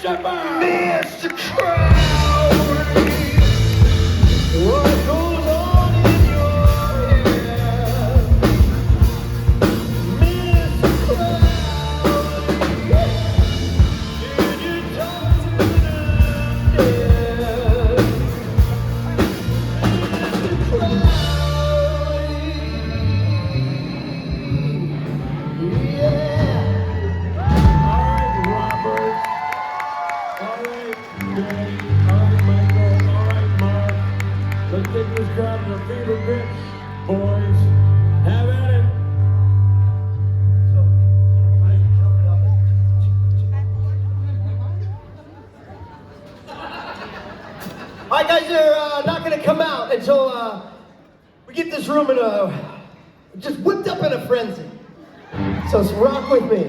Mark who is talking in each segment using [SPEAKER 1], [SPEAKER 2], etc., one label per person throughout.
[SPEAKER 1] Mr. Crowley, what goes on in your head? Mr. Crowley, did you talk to the dead? Mr. Crowley, yeah. Robert. All right, Greg. All right, Michael. All right, Mark. Let's take this crowd to a fever pitch, boys. Have at it. All right, guys, they're not going to come out until we get this room in just whipped up in a frenzy. So rock with me.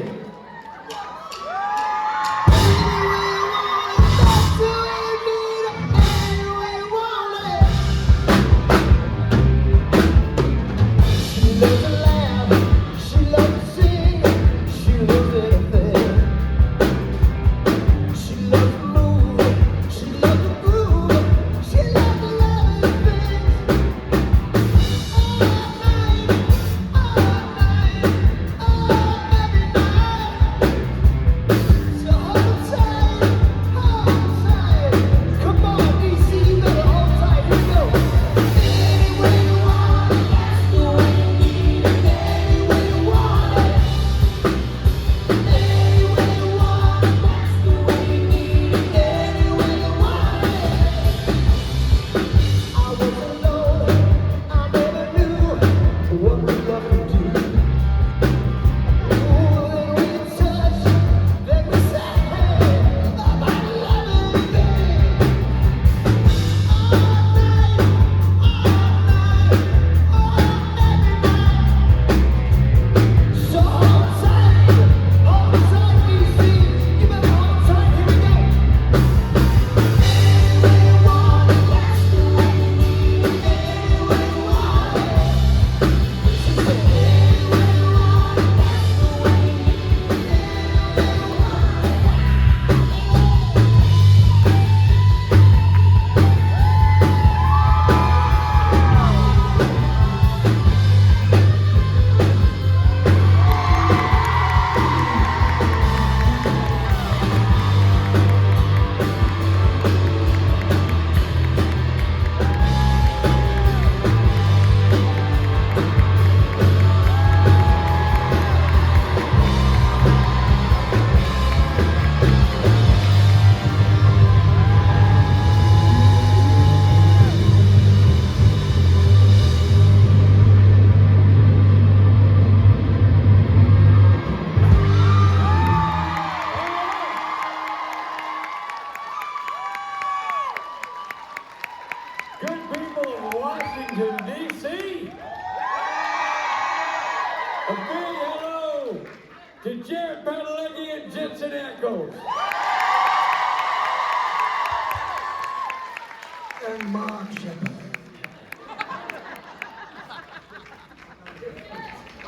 [SPEAKER 1] Good people of Washington, D.C. A big hello to Jared Padalecki and Jensen Ackles. And Mark Shepard.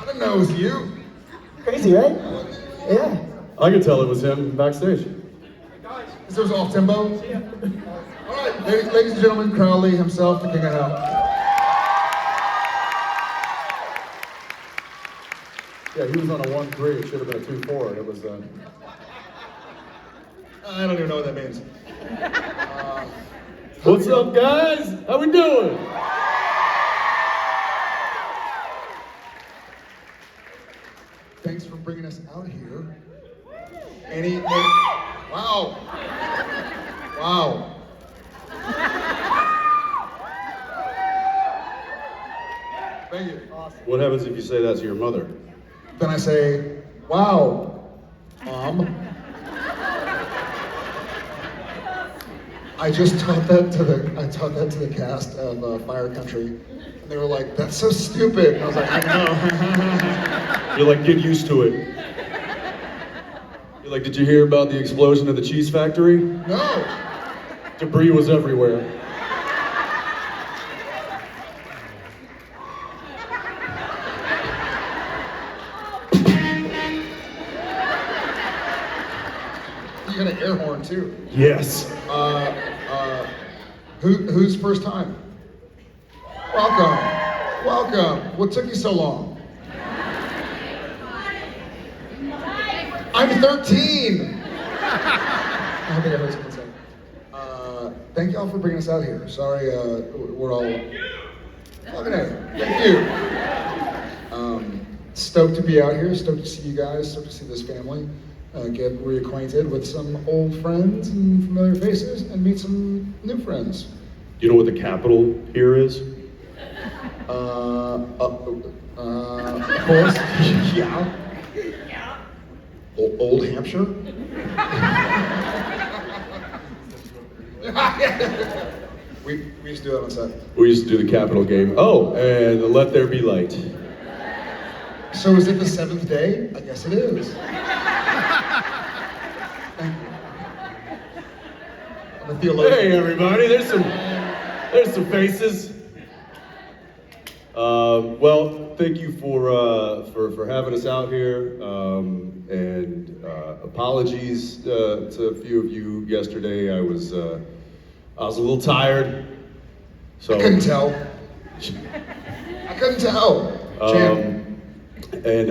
[SPEAKER 2] I didn't know it was you.
[SPEAKER 1] Crazy, right? Yeah.
[SPEAKER 3] I could tell it was him backstage.
[SPEAKER 2] This was off tempo. All right, ladies and gentlemen, Crowley himself, the king of hell.
[SPEAKER 3] Yeah, he was on a 1-3. It should have been a 2-4. It was.
[SPEAKER 2] I don't even know what that means.
[SPEAKER 3] What's up, guys? How we doing?
[SPEAKER 2] Thanks for bringing us out here. Wow. Wow. Thank you.
[SPEAKER 3] Awesome. What happens if you say that to your mother?
[SPEAKER 2] Then I say, wow, Mom. I just taught that to the cast of Fire Country, and they were like, "That's so stupid." And I was like, "I know."
[SPEAKER 3] You're like, get used to it. You're like, did you hear about the explosion at the cheese factory?
[SPEAKER 2] No.
[SPEAKER 3] Debris was everywhere.
[SPEAKER 2] you got an air horn too.
[SPEAKER 3] Yes.
[SPEAKER 2] Who's first time? Welcome. Welcome. What took you so long? I'm 13. I think I heard someone say. Thank y'all for bringing us out here. Sorry, we're all. Okay, thank you. Stoked to be out here. Stoked to see you guys. Stoked to see this family. Get reacquainted with some old friends and familiar faces, and meet some new friends.
[SPEAKER 3] You know what the capital here is?
[SPEAKER 2] Of course. Yeah. Old Hampshire. we used to do that on set.
[SPEAKER 3] We used to do the capital game. Oh, and the Let There Be Light.
[SPEAKER 2] So is it the 7th day? I guess it is. Thank you. I'm a theologian.
[SPEAKER 3] Hey everybody, there's some faces. Well, thank you for having us out here, and apologies to a few of you yesterday. I was a little tired, so
[SPEAKER 2] I couldn't tell. I couldn't tell. Champ.
[SPEAKER 3] And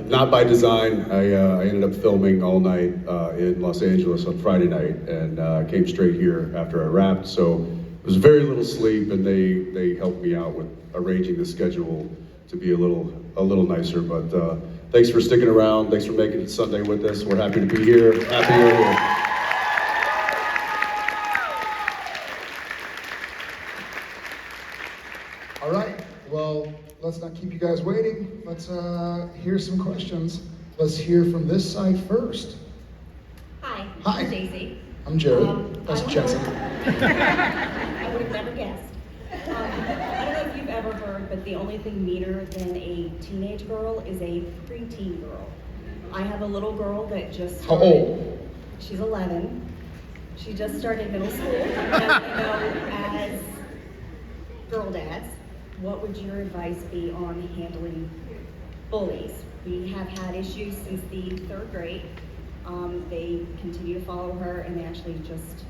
[SPEAKER 3] not by design. I ended up filming all night in Los Angeles on Friday night, and came straight here after I wrapped. So it was very little sleep, and they helped me out with arranging the schedule to be a little nicer. But thanks for sticking around. Thanks for making it Sunday with us. We're happy to be here. Happy you're here.
[SPEAKER 2] All right. Well, let's not keep you guys waiting. Let's hear some questions. Let's hear from this side first.
[SPEAKER 4] Hi.
[SPEAKER 2] Hi.
[SPEAKER 4] I'm Daisy.
[SPEAKER 2] I'm Jared. That's Jensen.
[SPEAKER 4] I would have never guessed. I don't know if you've ever heard, but the only thing meaner than a teenage girl is a preteen girl. I have a little girl that just
[SPEAKER 2] How old?
[SPEAKER 4] She's 11. She just started middle school. As girl dads, what would your advice be on handling bullies? We have had issues since the 3rd grade. They continue to follow her, and they actually just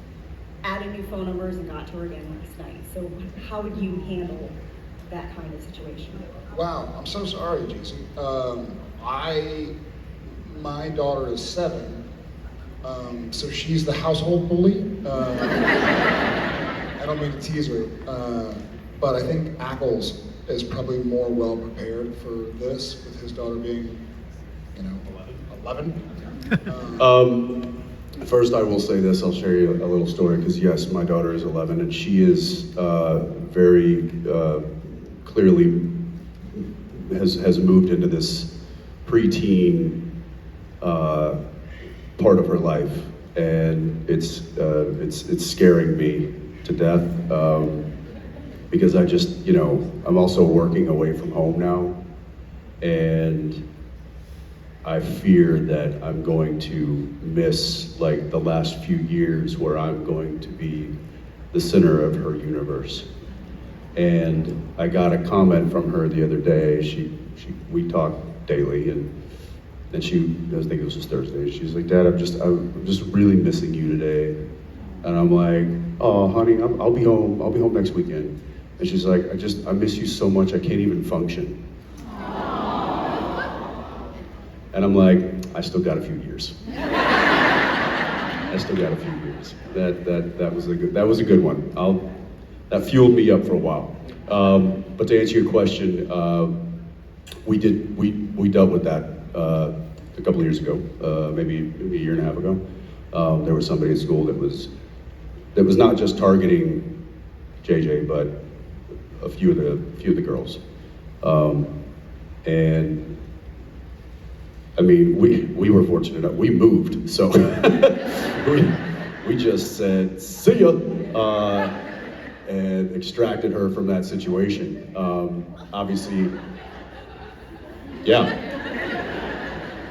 [SPEAKER 4] added new phone numbers and got to her again last night. So how would you handle that kind of situation?
[SPEAKER 2] Wow, I'm so sorry, Jason. My daughter is 7, so she's the household bully. I don't mean to tease her, but I think Ackles is probably more well prepared for this, with his daughter being, 11.
[SPEAKER 3] First, I will say this. I'll share you a little story, because yes, my daughter is 11, and she is very clearly has moved into this preteen part of her life, and it's scaring me to death, because I just, I'm also working away from home now, and I fear that I'm going to miss like the last few years where I'm going to be the center of her universe. And I got a comment from her the other day. We talk daily, and she, I think it was just Thursday. She's like, "Dad, I'm just really missing you today." And I'm like, "Oh, honey, I'll be home. I'll be home next weekend." And she's like, I miss you so much. I can't even function." And I'm like, I still got a few years. I still got a few years. That was a good one. That fueled me up for a while. But to answer your question, we dealt with that a couple of years ago, maybe a year and a half ago. There was somebody at school that was not just targeting JJ, but a few of the girls, and I mean, we were fortunate enough. We moved, so we just said, "See ya," and extracted her from that situation. Obviously, yeah.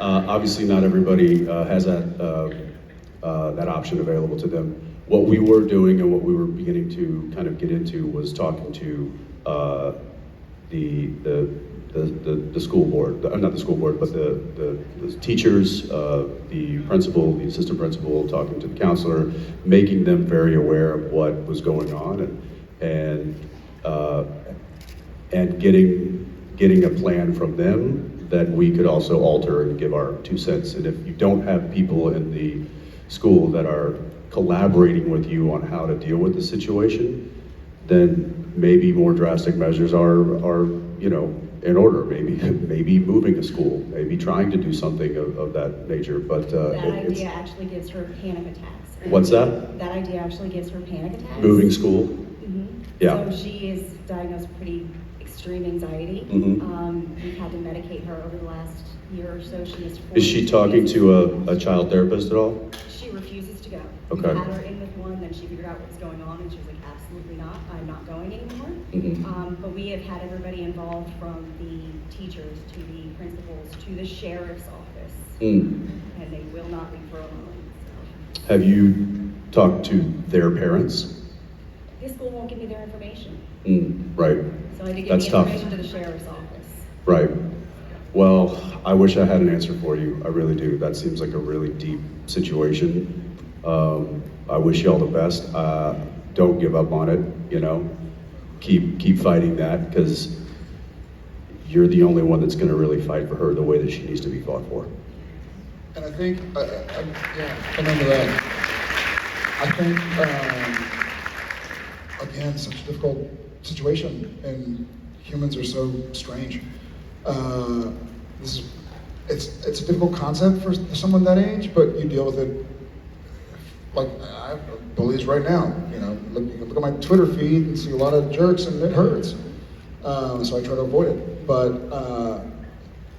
[SPEAKER 3] Obviously, not everybody has that option available to them. What we were doing and what we were beginning to kind of get into was talking to the the school board, not the school board, but the teachers, the principal, the assistant principal, talking to the counselor, making them very aware of what was going on, and getting a plan from them that we could also alter and give our 2 cents. And if you don't have people in the school that are collaborating with you on how to deal with the situation, then maybe more drastic measures are in order. Maybe moving a school, maybe trying to do something of that nature. But
[SPEAKER 4] That idea actually gives her panic attacks.
[SPEAKER 3] What's that?
[SPEAKER 4] That idea actually gives her panic attacks.
[SPEAKER 3] Moving school.
[SPEAKER 4] Mhm.
[SPEAKER 3] Yeah.
[SPEAKER 4] So she is diagnosed with pretty extreme anxiety.
[SPEAKER 3] Mhm.
[SPEAKER 4] We've had to medicate her over the last year or so. She is
[SPEAKER 3] Is she talking to a child therapist at all?
[SPEAKER 4] She refuses to go.
[SPEAKER 3] Okay.
[SPEAKER 4] We had her in with one, then she figured out what's going on, and she was like, absolutely not, I'm not going anymore.
[SPEAKER 3] Mhm.
[SPEAKER 4] But we have had everybody involved, from the teachers to the principals to the sheriff's office,
[SPEAKER 3] Mm.
[SPEAKER 4] and they will not leave her alone. So.
[SPEAKER 3] Have you talked to their parents?
[SPEAKER 4] This school won't give me their information,
[SPEAKER 3] Right.
[SPEAKER 4] so I had to give
[SPEAKER 3] That's
[SPEAKER 4] the
[SPEAKER 3] tough.
[SPEAKER 4] information to the sheriff's office.
[SPEAKER 3] Right. Well, I wish I had an answer for you. I really do. That seems like a really deep situation. I wish you all the best. Don't give up on it. Keep fighting that, because you're the only one that's going to really fight for her the way that she needs to be fought for.
[SPEAKER 2] And I think, remember that. I think, again, such a difficult situation, and humans are so strange. It's a difficult concept for someone that age, but you deal with it. Like, I have bullies right now. Look at my Twitter feed and see a lot of jerks, and it hurts. So I try to avoid it. But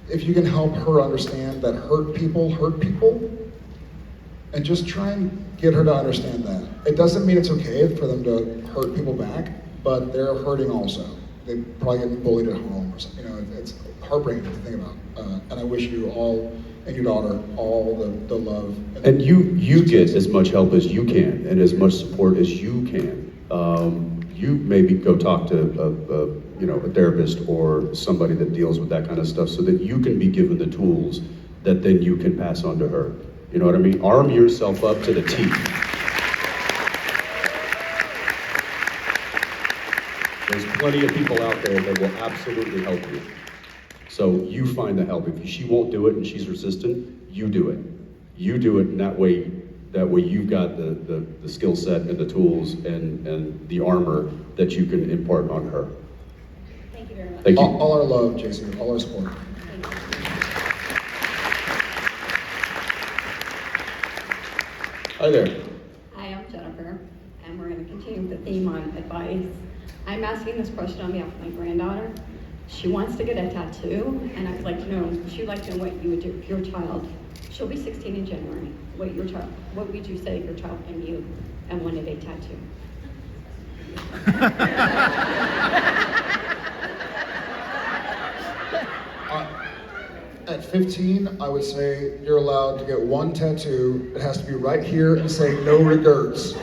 [SPEAKER 2] if you can help her understand that hurt people, and just try and get her to understand that. It doesn't mean it's okay for them to hurt people back, but they're hurting also. They're probably getting bullied at home or something. It's heartbreaking to think about. And I wish you all and your daughter all the love.
[SPEAKER 3] And you get as much help as you can, and as much support as you can. You maybe go talk to a therapist or somebody that deals with that kind of stuff, so that you can be given the tools that then you can pass on to her. You know what I mean? Arm yourself up to the teeth. There's plenty of people out there that will absolutely help you. So you find the help. If she won't do it and she's resistant, you do it. You do it, and that way you've got the skill set and the tools and the armor that you can impart on her.
[SPEAKER 4] Thank you very much.
[SPEAKER 3] Thank you.
[SPEAKER 2] All our love, JC, all our support.
[SPEAKER 4] Thank you.
[SPEAKER 3] Hi there.
[SPEAKER 5] Hi, I'm Jennifer, and we're going to continue the theme on advice. I'm asking this question on behalf of my granddaughter. She wants to get a tattoo, and I'd like to know, she'd like to know what you would do if your child, she'll be 16 in January, what would you say if your child and you and wanted a tattoo?
[SPEAKER 2] At 15, I would say you're allowed to get one tattoo. It has to be right here and say no regrets.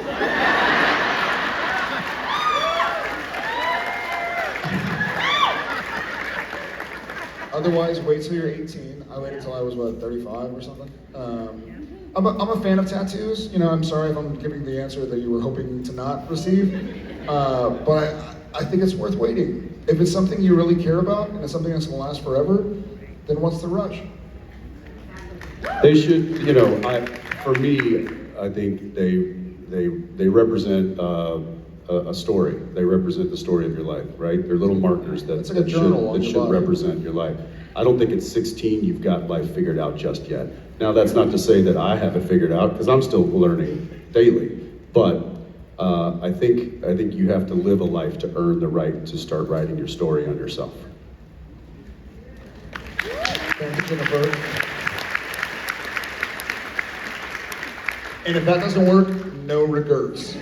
[SPEAKER 2] Otherwise, wait till you're 18. I waited till I was, 35 or something? I'm a fan of tattoos. I'm sorry if I'm giving the answer that you were hoping to not receive. But I think it's worth waiting. If it's something you really care about and it's something that's gonna last forever, then what's the rush?
[SPEAKER 3] They should, for me, I think they represent a story. They represent the story of your life, right? They're little markers that,
[SPEAKER 2] It's like a journal on
[SPEAKER 3] that
[SPEAKER 2] your
[SPEAKER 3] should
[SPEAKER 2] body.
[SPEAKER 3] represent your life. I don't think at 16 you've got life figured out just yet. Now, that's not to say that I have it figured out, because I'm still learning daily. But I think you have to live a life to earn the right to start writing your story on yourself.
[SPEAKER 2] Thank you, Jennifer. And if that doesn't work, no regrets.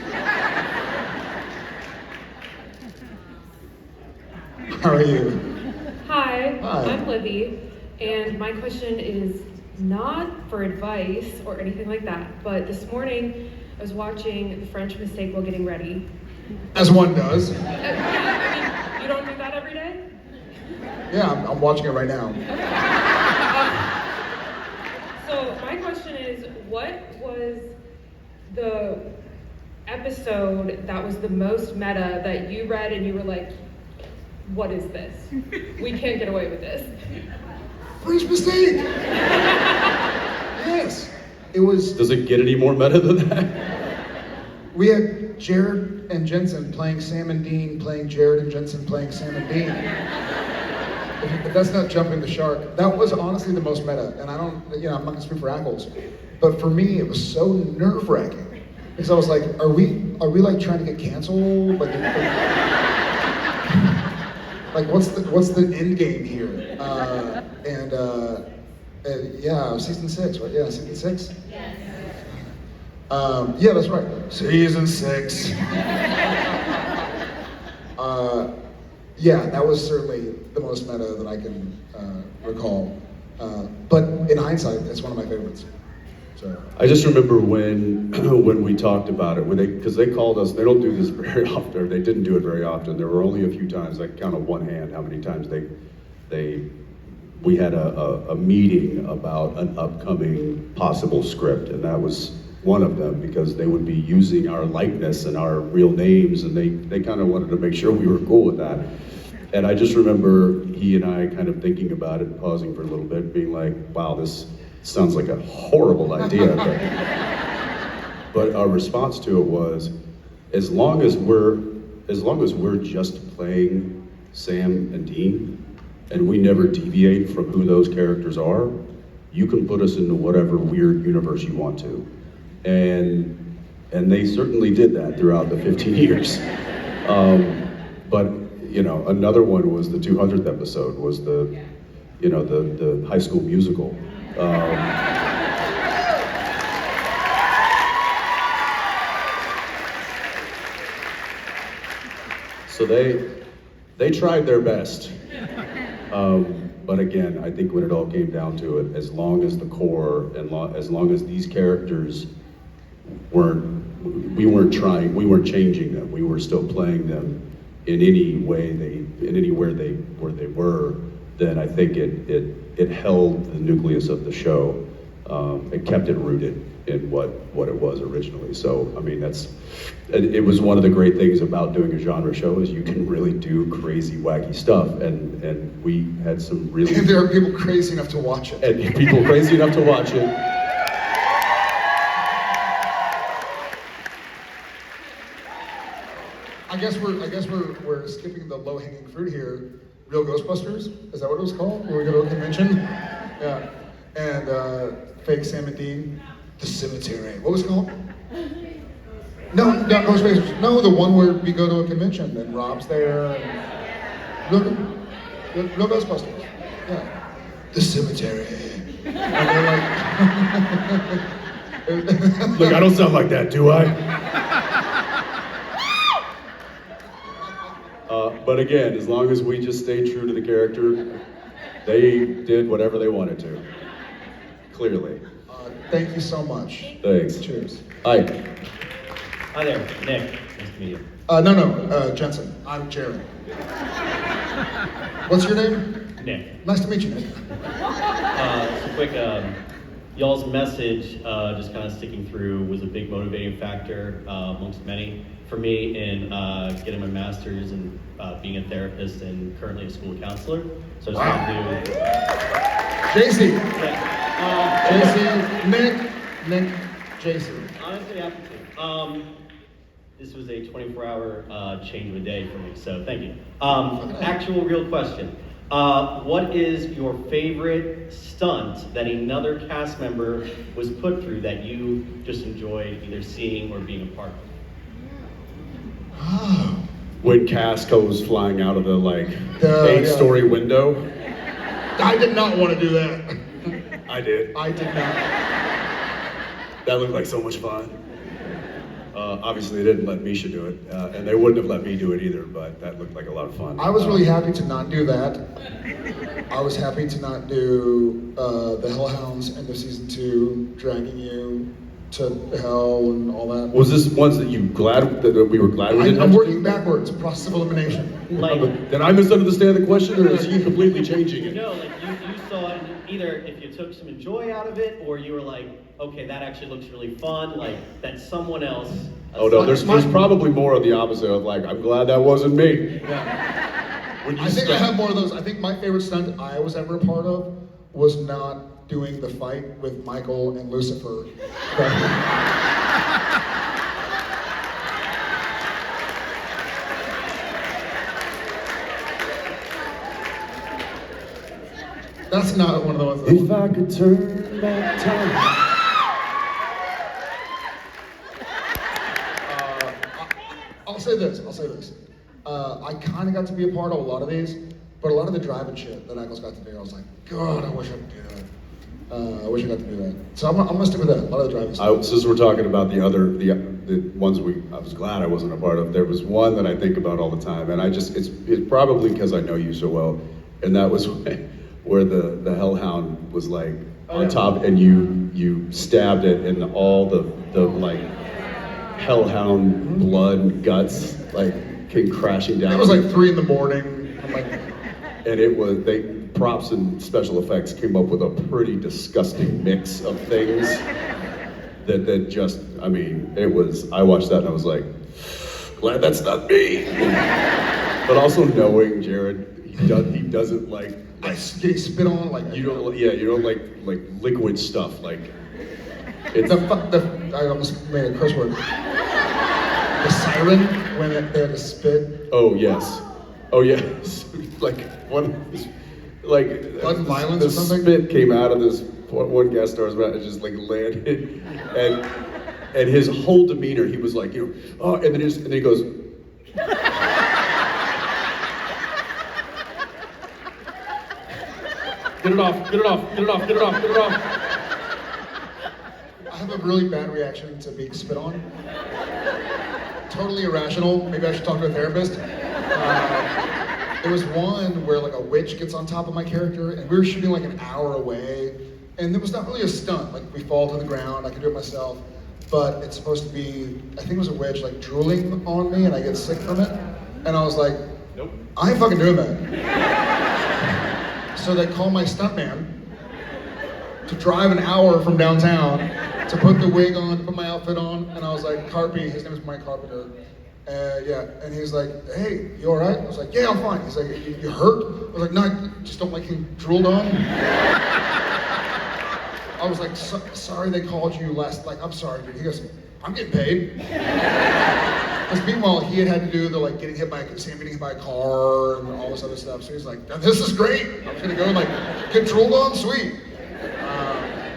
[SPEAKER 2] How are you?
[SPEAKER 6] Hi,
[SPEAKER 2] Hi.
[SPEAKER 6] I'm Libby, and my question is not for advice or anything like that, but this morning I was watching The French Mistake while getting ready.
[SPEAKER 2] As one does.
[SPEAKER 6] Yeah, I mean, you don't do that every day?
[SPEAKER 2] Yeah, I'm watching it right now.
[SPEAKER 6] So my question is, what was the episode that was the most meta that you read and you were like, what is this? We can't get away with this.
[SPEAKER 2] French mistake! Yes. It was,
[SPEAKER 3] Does it get any more meta than that?
[SPEAKER 2] we had Jared and Jensen playing Sam and Dean, playing Jared and Jensen playing Sam and Dean. If that's not jumping the shark, that was honestly the most meta. And I don't, I'm not gonna speak for Ackles, but for me, it was so nerve-wracking. Because I was like, are we like trying to get canceled? Like what's the end game here? Yeah, season 6, right? Yeah, season 6? Yes. Yeah, that's right. Season 6. Yeah, that was certainly the most meta that I can recall. But in hindsight, it's one of my favorites. So.
[SPEAKER 3] I just remember when we talked about it, because they called us. They don't do this very often, or they didn't do it very often. There were only a few times. I count on one hand how many times we had a meeting about an upcoming possible script, and that was one of them, because they would be using our likeness and our real names, and they kind of wanted to make sure we were cool with that. And I just remember he and I kind of thinking about it, pausing for a little bit, being like, wow, this sounds like a horrible idea. But our response to it was, as long as we're just playing Sam and Dean, and we never deviate from who those characters are, you can put us into whatever weird universe you want to. And they certainly did that throughout the 15 years. But another one was the 200th episode, was the High School Musical. So they tried their best. But again, I think when it all came down to it, as long as the core and as long as these characters we weren't changing them. We were still playing them in anywhere they were. Then I think it held the nucleus of the show. It kept it rooted in what it was originally. So I mean, it was one of the great things about doing a genre show, is you can really do crazy, wacky stuff, and we had some really.
[SPEAKER 2] And there are people crazy enough to watch it.
[SPEAKER 3] And people crazy enough to watch it.
[SPEAKER 2] I guess we're skipping the low-hanging fruit here. Real Ghostbusters? Is that what it was called? When we go to a convention? Yeah. And fake Sam and Dean. The Cemetery. What was it called? No, not Ghostbusters. No, the one where we go to a convention and Rob's there. And real Ghostbusters. Yeah. The Cemetery. And they're like.
[SPEAKER 3] Look, I don't sound like that, do I? But again, as long as we just stayed true to the character, they did whatever they wanted to. Clearly.
[SPEAKER 2] Thank you so much.
[SPEAKER 3] Thanks.
[SPEAKER 2] Cheers.
[SPEAKER 3] Hi.
[SPEAKER 7] Hi there, Nick. Nice to meet you.
[SPEAKER 2] No, Jensen. I'm Jared. What's your name?
[SPEAKER 7] Nick.
[SPEAKER 2] Nice to meet you, Nick.
[SPEAKER 7] So quick, y'all's message, just kind of sticking through, was a big motivating factor amongst many for me in getting my master's and being a therapist and currently a school counselor. So I just wanted to.
[SPEAKER 2] JC.
[SPEAKER 7] Yeah.
[SPEAKER 2] JC. Nick. JC.
[SPEAKER 7] Honestly, happy to. This was a 24-hour change of a day for me, so thank you. Actual real question. What is your favorite stunt that another cast member was put through that you just enjoyed either seeing or being a part of?
[SPEAKER 3] When Cass goes flying out of the 8-story window.
[SPEAKER 2] I did not want to do that.
[SPEAKER 3] I did.
[SPEAKER 2] I did not.
[SPEAKER 3] That looked like so much fun. Obviously, they didn't let Misha do it, and they wouldn't have let me do it either, but that looked like a lot of fun.
[SPEAKER 2] I was really happy to not do that. I was happy to not do the Hellhounds end of season 2, dragging you to hell and all that.
[SPEAKER 3] Was this ones that you glad that we were glad we didn't
[SPEAKER 2] I'm
[SPEAKER 3] have to
[SPEAKER 2] working
[SPEAKER 3] do?
[SPEAKER 2] backwards, process of elimination.
[SPEAKER 7] Like,
[SPEAKER 3] Did I misunderstand the question, or is he completely changing it?
[SPEAKER 7] no, like you saw it either if you took some joy out of it, or you were like, okay, that actually looks really fun, like that someone else.
[SPEAKER 3] Oh no, there's probably more of the opposite of like, I'm glad that wasn't me. When you
[SPEAKER 2] I think I
[SPEAKER 3] stop-
[SPEAKER 2] have more of those. I think my favorite stunt I was ever a part of was not doing the fight with Michael and Lucifer. That's not one of the ones that
[SPEAKER 3] If I could turn back time.
[SPEAKER 2] I'll say this. I kind of got to be a part of a lot of these, but a lot of the driving shit that Ackles got to do, I was like, God, I wish I could do that. I wish I got to do that. So I'm gonna stick with that. A lot of the driving stuff.
[SPEAKER 3] Since we're talking about the ones I was glad I wasn't a part of. There was one that I think about all the time, and it's probably because I know you so well, and that was where the hellhound was like on top, and you stabbed it, and all the like hellhound blood and guts like came crashing down.
[SPEAKER 2] It was like 3 a.m. I'm like,
[SPEAKER 3] and props and special effects came up with a pretty disgusting mix of things that just, I mean, I watched that and I was like, glad that's not me. But also knowing Jared, he doesn't like
[SPEAKER 2] getting spit on, like
[SPEAKER 3] you don't like liquid stuff, like it's
[SPEAKER 2] I almost made a curse word. The siren when they had to spit.
[SPEAKER 3] oh yes, like one like
[SPEAKER 2] Blood and violence
[SPEAKER 3] the
[SPEAKER 2] or something?
[SPEAKER 3] spit came out of this one guest star's mouth and just like landed, and his whole demeanor, he was like, oh, and then he goes. Get it off.
[SPEAKER 2] I have a really bad reaction to being spit on. Totally irrational. Maybe I should talk to a therapist. There was one where like a witch gets on top of my character, and we were shooting like an hour away, and it was not really a stunt. Like we fall to the ground, I can do it myself, but it's supposed to be, I think it was a witch like drooling on me, and I get sick from it, and I was like,
[SPEAKER 3] Nope.
[SPEAKER 2] I ain't fucking doing that. So they call my stuntman to drive an hour from downtown to put the wig on, to put my outfit on, and I was like, Carpy, his name is Mike Carpenter. And he's like, hey, you all right? I was like, yeah, I'm fine. He's like, you hurt? I was like, no, I just don't like getting drooled on. I was like, sorry they called you last, like, I'm sorry, dude. He goes, I'm getting paid. Because meanwhile, he had to do the like getting hit by a car and all this other stuff. So he's like, this is great. I'm gonna go and like get drooled on, sweet.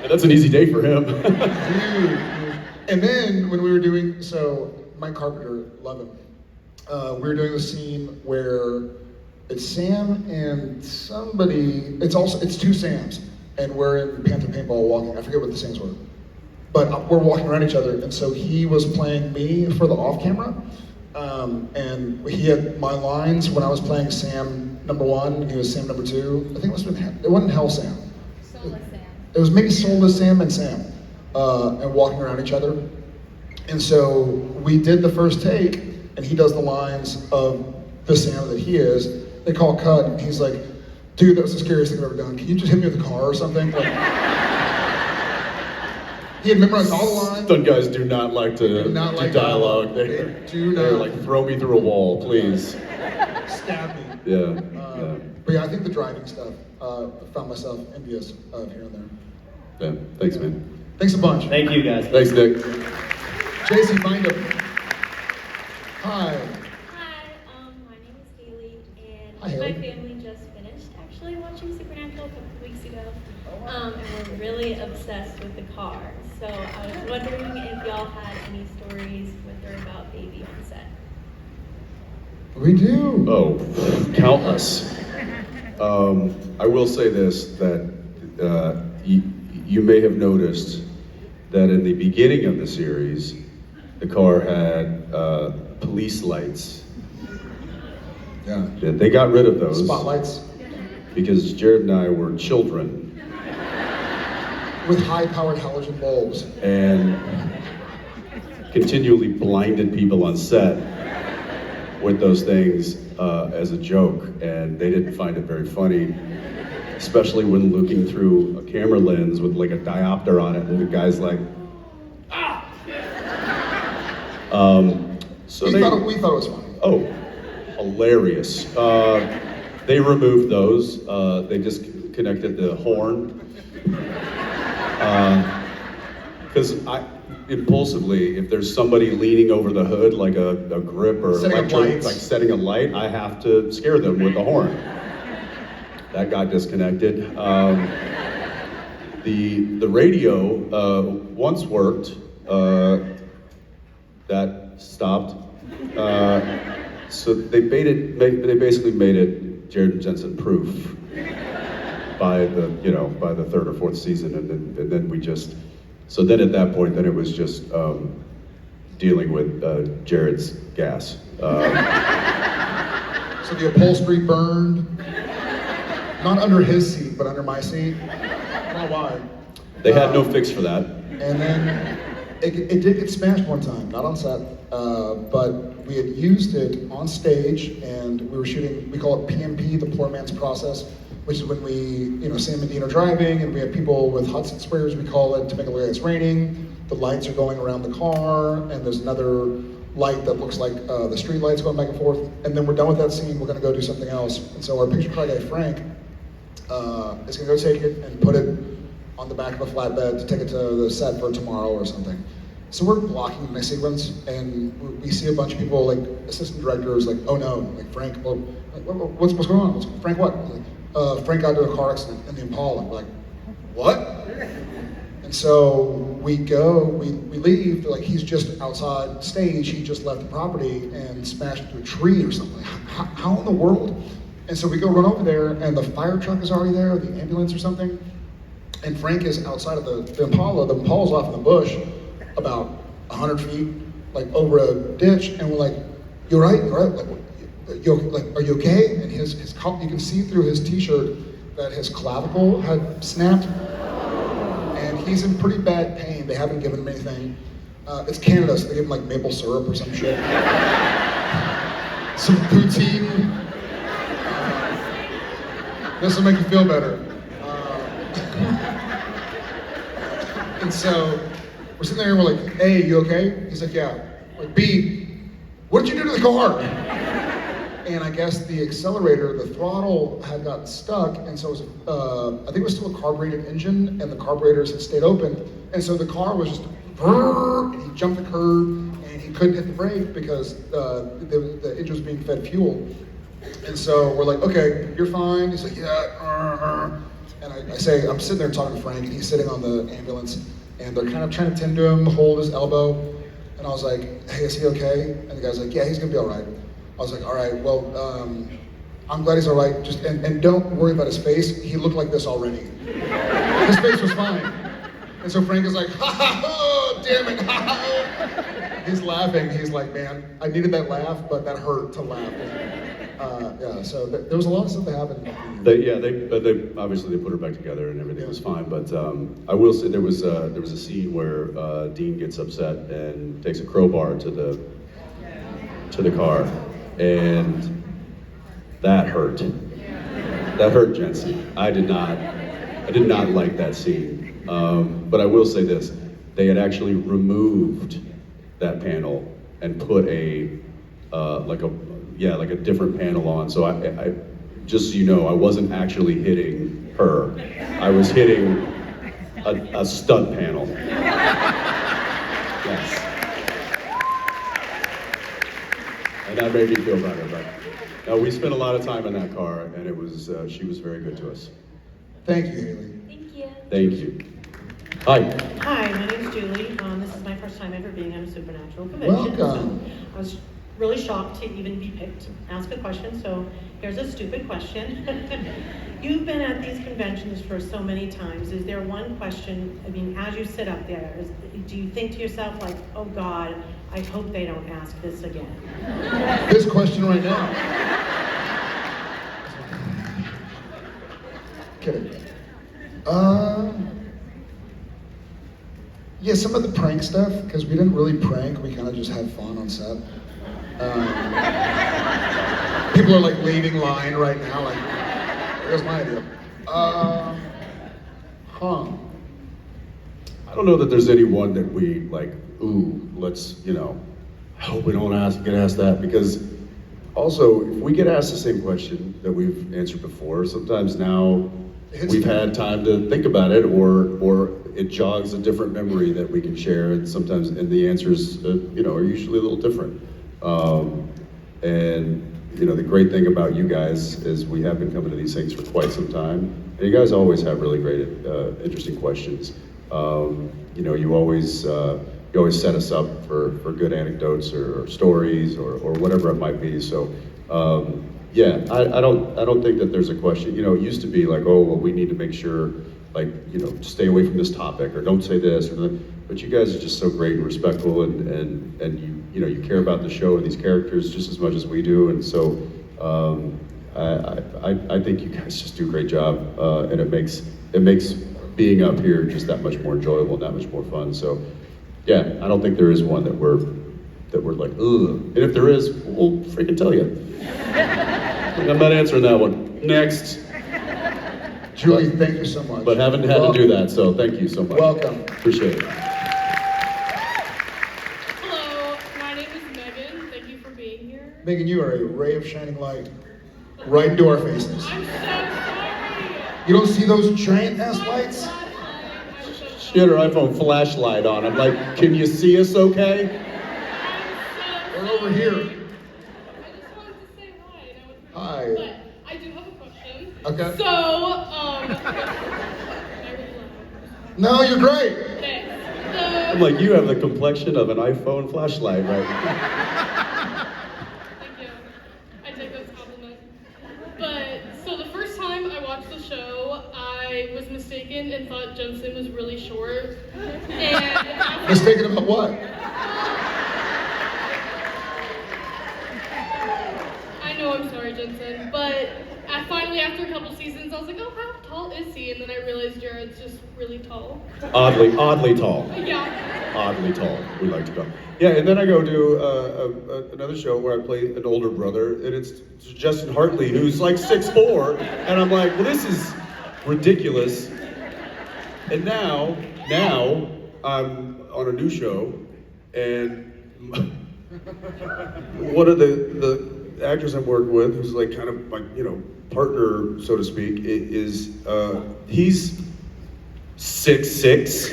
[SPEAKER 3] That's an easy day for him.
[SPEAKER 2] Dude. And then when we were doing, so Mike Carpenter, love him. We were doing the scene where it's Sam and somebody, it's 2 Sams, and we're in Panther Paintball walking, I forget what the Sams were. But we're walking around each other, and so he was playing me for the off camera, and he had my lines when I was playing Sam number 1, he was Sam number 2. I think it wasn't Hell Sam.
[SPEAKER 8] Soulless Sam.
[SPEAKER 2] It was maybe Soulless Sam and Sam, and walking around each other. And so we did the first take, and he does the lines of the Sam that he is. They call cut, and he's like, dude, that was the scariest thing I've ever done. Can you just hit me with a car or something? Like, he had memorized all the lines.
[SPEAKER 3] Stunt guys do not like to
[SPEAKER 2] Do not
[SPEAKER 3] do
[SPEAKER 2] like
[SPEAKER 3] dialogue.
[SPEAKER 2] dialogue. They do
[SPEAKER 3] They're
[SPEAKER 2] not.
[SPEAKER 3] like, throw me through a wall, please.
[SPEAKER 2] Stab me.
[SPEAKER 3] Yeah.
[SPEAKER 2] But yeah, I think the driving stuff, I found myself envious of here and there.
[SPEAKER 3] Yeah. Thanks, man.
[SPEAKER 2] Thanks a bunch.
[SPEAKER 7] Thank you guys.
[SPEAKER 3] Thanks, Nick.
[SPEAKER 2] JC, find him. Hi.
[SPEAKER 8] Hi, my name is Haley, and
[SPEAKER 2] Hi,
[SPEAKER 8] my
[SPEAKER 2] Haley.
[SPEAKER 8] family just finished actually watching Supernatural a couple of weeks ago, and we're really obsessed with the car. So I was wondering if y'all had any stories with or about Baby on set.
[SPEAKER 2] We do.
[SPEAKER 3] Oh, countless. I will say this, that you may have noticed that in the beginning of the series, the car had police lights.
[SPEAKER 2] Yeah.
[SPEAKER 3] They got rid of those
[SPEAKER 2] Spotlights.
[SPEAKER 3] because Jared and I were children.
[SPEAKER 2] with high-powered halogen bulbs.
[SPEAKER 3] and continually blinded people on set with those things as a joke, and they didn't find it very funny, especially when looking through a camera lens with like a diopter on it, and the guy's like, ah! So
[SPEAKER 2] We
[SPEAKER 3] they,
[SPEAKER 2] thought it was funny.
[SPEAKER 3] oh, hilarious. They removed those. They disconnected the horn. Because impulsively, if there's somebody leaning over the hood like a grip or
[SPEAKER 2] Setting up lights.
[SPEAKER 3] like setting a light, I have to scare them with the horn. That got disconnected. The radio once worked. That stopped. So they basically made it Jared and Jensen proof by the third or fourth season, and then we just. So then at that point, then it was just dealing with Jared's gas.
[SPEAKER 2] So the upholstery burned, not under his seat, but under my seat. I don't know why.
[SPEAKER 3] They had no fix for that.
[SPEAKER 2] And then it did get smashed one time, not on set, but we had used it on stage, and we were shooting, we call it PMP, the poor man's process, which is when we, Sam and Dean are driving, and we have people with Hudson sprayers, we call it, to make it look like it's raining. The lights are going around the car, and there's another light that looks like the street lights going back and forth. And then we're done with that scene, we're gonna go do something else. And so our picture car guy, Frank, is gonna go take it and put it on the back of a flatbed to take it to the set for tomorrow or something. So we're blocking the next sequence, and we see a bunch of people, like assistant directors, like, oh no, like Frank, well, what's going on? Frank what? Like, Frank got into a car accident in the Impala. We're like, what? And so we leave, like he's just outside stage, he just left the property and smashed into a tree or something. How in the world? And so we go run over there, and the fire truck is already there, the ambulance or something, and Frank is outside of the Impala. The Impala's off in the bush, about 100 feet, like over a ditch, and we're like, "You all right? You all right? Are you okay?" And his you can see through his t-shirt that his clavicle had snapped, and he's in pretty bad pain. They haven't given him anything. It's Canada, so they give him like maple syrup or some shit, some poutine. This will make you feel better. And so we're sitting there and we're like, "Hey, you okay?" He's like, "Yeah." We're like, "B, what did you do to the car?" And I guess the accelerator, the throttle had got stuck, and so it was, I think it was still a carbureted engine, and the carburetors had stayed open, and so the car was just, and he jumped the curb, and he couldn't hit the brake because the engine was being fed fuel. And so we're like, "Okay, you're fine." He's like, "Yeah." And I say, I'm sitting there talking to Frank, and he's sitting on the ambulance, and they're kind of trying to tend to him, hold his elbow. And I was like, "Hey, is he okay?" And the guy's like, "Yeah, he's gonna be all right." I was like, "All right, well, I'm glad he's all right. Just and don't worry about his face. He looked like this already. His face was fine." And so Frank is like, "Ha ha, oh, damn it, ha ha." He's laughing. He's like, "Man, I needed that laugh, but that hurt to laugh." Yeah, so there was a lot of stuff that happened.
[SPEAKER 3] They obviously they put her back together and everything was fine. But I will say there was a scene where Dean gets upset and takes a crowbar to the car, and that hurt. That hurt Jensen. I did not like that scene. But I will say this: they had actually removed that panel and put like a different panel on. So I just so you know, I wasn't actually hitting her. I was hitting a stunt panel. Yes. And that made me feel better. But no, we spent a lot of time in that car, and it was she was very good to us.
[SPEAKER 2] Thank you, Haley.
[SPEAKER 8] Thank you.
[SPEAKER 3] Thank you. Hi.
[SPEAKER 9] Hi, my name's Julie. This is my first time ever being at a Supernatural convention.
[SPEAKER 2] Welcome.
[SPEAKER 9] So I was really shocked to even be picked to ask a question, so here's a stupid question. You've been at these conventions for so many times. Is there one question, I mean, as you sit up there, do you think to yourself like, oh God, I hope they don't ask this again?
[SPEAKER 2] This question right now. Yeah, some of the prank stuff, because we didn't really prank, we kind of just had fun on set. People are like leaving line right now, like, here's my idea.
[SPEAKER 3] I don't know that there's any one that we like, ooh, let's, I hope we don't get asked that, because also, if we get asked the same question that we've answered before, sometimes now we've had time to think about it, or it jogs a different memory that we can share, and sometimes, and the answers, are usually a little different. And the great thing about you guys is we have been coming to these things for quite some time, and you guys always have really great, interesting questions. You always set us up for good anecdotes or stories or whatever it might be. So I don't think that there's a question. It used to be like, oh well, we need to make sure stay away from this topic or don't say this or that. But you guys are just so great and respectful, and you care about the show and these characters just as much as we do, and so I think you guys just do a great job, and it makes being up here just that much more enjoyable and that much more fun. So yeah, I don't think there is one that we're like, ugh. And if there is, we'll freaking tell you. I'm not answering that one. Next.
[SPEAKER 2] Julie, thank you so much.
[SPEAKER 3] But haven't had to do that, so thank you so much.
[SPEAKER 2] Welcome.
[SPEAKER 3] Appreciate it.
[SPEAKER 10] Hello, my name is Megan. Thank you for being here.
[SPEAKER 2] Megan, you are a ray of shining light right into our faces.
[SPEAKER 10] I'm so sorry.
[SPEAKER 2] You don't see those giant ass lights?
[SPEAKER 10] I'm so
[SPEAKER 3] She had her iPhone flashlight on. I'm like, can you see us okay?
[SPEAKER 2] We're over here.
[SPEAKER 10] I just wanted to say hi. And I was
[SPEAKER 2] Hi.
[SPEAKER 10] But I do have a question.
[SPEAKER 2] Okay.
[SPEAKER 10] So,
[SPEAKER 2] No, you're great.
[SPEAKER 10] okay.
[SPEAKER 3] I'm like, you have the complexion of an iPhone flashlight, right?
[SPEAKER 10] Thank you. I take that as a compliment. But, so the first time I watched the show, I was mistaken and thought Jensen was really short. And
[SPEAKER 2] Mistaken about what?
[SPEAKER 10] I know, I'm sorry, Jensen, but finally, after a couple seasons, I was like, oh, how tall is he? And then I realized Jared's just really tall.
[SPEAKER 3] Oddly tall.
[SPEAKER 10] Yeah.
[SPEAKER 3] Oddly tall, we like to go. Yeah, and then I go do another show where I play an older brother, and it's Justin Hartley, who's like 6'4", and I'm like, well, this is ridiculous. And now I'm on a new show, and one of the actors I'm working with, who's like kind of my partner, so to speak, is he's 6'6",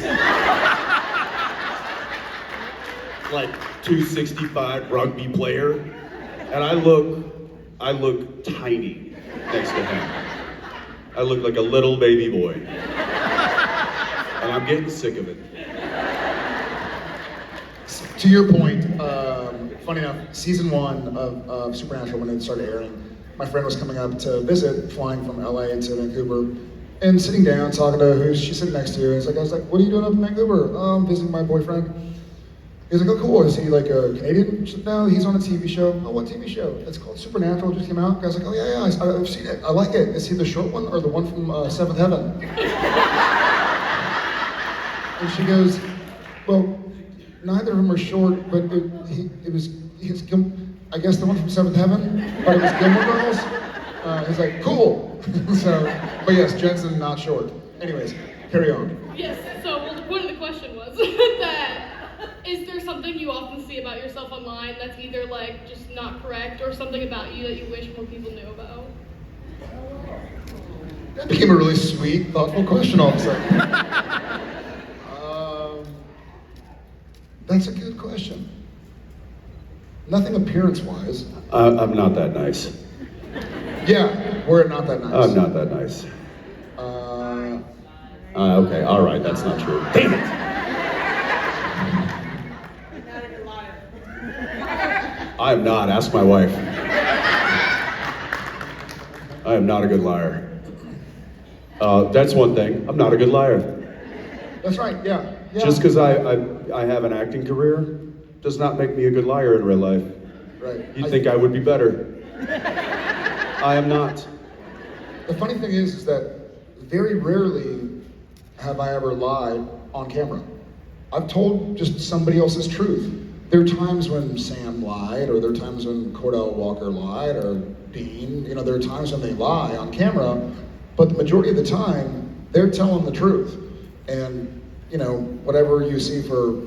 [SPEAKER 3] like 265 rugby player, and I look tiny next to him. I look like a little baby boy, and I'm getting sick of it.
[SPEAKER 2] To your point, funny enough, season 1 of Supernatural, when it started airing, my friend was coming up to visit, flying from LA to Vancouver, and sitting down, talking to who she's sitting next to. And I was like, what are you doing up in Vancouver? Oh, I'm visiting my boyfriend. He's like, oh, cool. Is he like a Canadian? She said, no, he's on a TV show. Oh, what TV show? It's called Supernatural. It just came out. I was like, oh, yeah, I've seen it. I like it. Is he the short one or the one from Seventh Heaven? And she goes, well, neither of them are short, but I guess the one from Seventh Heaven, but it was Gilmore Girls. He's like, cool. So, but yes, Jensen, not short. Anyways, carry on.
[SPEAKER 10] Yes, so well, the point of the question was that is there something you often see about yourself online that's either like just not correct or something about you that you wish more people knew about?
[SPEAKER 2] That became a really sweet, thoughtful question all of a sudden. That's a good question. Nothing appearance-wise.
[SPEAKER 3] I'm not that nice.
[SPEAKER 2] Yeah, we're not that nice.
[SPEAKER 3] I'm not that nice. Okay, all right, that's not true. Damn it! I am not. Ask my wife. I am not a good liar. That's one thing. I'm not a good liar.
[SPEAKER 2] That's right, yeah.
[SPEAKER 3] Just because I have an acting career does not make me a good liar in real life.
[SPEAKER 2] Right.
[SPEAKER 3] You'd think I would be better. I am not.
[SPEAKER 2] The funny thing is that very rarely have I ever lied on camera. I've told just somebody else's truth. There are times when Sam lied, or there are times when Cordell Walker lied, or Dean. You know, there are times when they lie on camera, but the majority of the time, they're telling the truth. And, you know, whatever you see for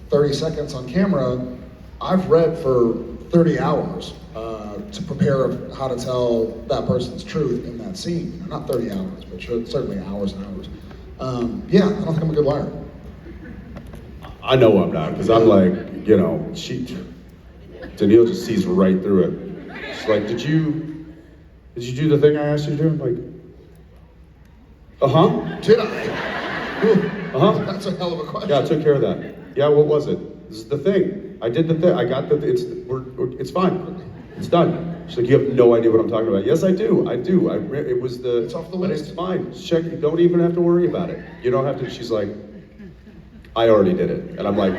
[SPEAKER 2] 30 seconds on camera, I've read for 30 hours to prepare how to tell that person's truth in that scene. Not 30 hours, but certainly hours and hours. Yeah, I don't think I'm a good liar.
[SPEAKER 3] I know I'm not, because I'm like, you know, Danielle just sees right through it. She's like, did you do the thing I asked you to do? I'm like, uh-huh.
[SPEAKER 2] Did I? Ooh,
[SPEAKER 3] Uh-huh.
[SPEAKER 2] that's a hell of a question.
[SPEAKER 3] Yeah, I took care of that. Yeah, what was it? This is the thing. I did the thing. I got it's fine. It's done. She's like, you have no idea what I'm talking about. Yes, I do. It was the.
[SPEAKER 2] It's off the
[SPEAKER 3] but
[SPEAKER 2] list.
[SPEAKER 3] it's fine. Check. You don't even have to worry about it. You don't have to. She's like, I already did it, and I'm like.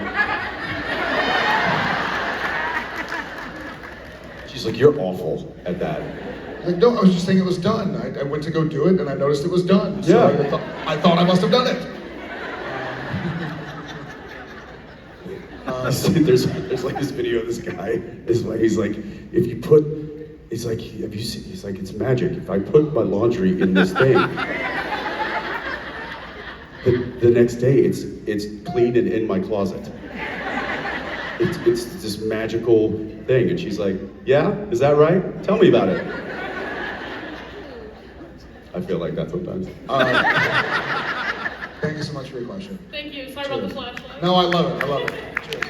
[SPEAKER 3] She's like, you're awful at that.
[SPEAKER 2] Like, no, I was just saying it was done. I went to go do it, and I noticed it was done. So
[SPEAKER 3] Yeah.
[SPEAKER 2] I thought I must have done it.
[SPEAKER 3] There's like this video of this guy. He's like, if you put, he's like, have you seen? He's like, it's magic. If I put my laundry in this thing, the next day it's clean and in my closet. It's this magical thing. And she's like, yeah, is that right? Tell me about it. I feel like that sometimes.
[SPEAKER 2] Thank you so much for your question.
[SPEAKER 10] Thank you. Sorry about the flashlight.
[SPEAKER 2] No, I love it. I love it. Cheers.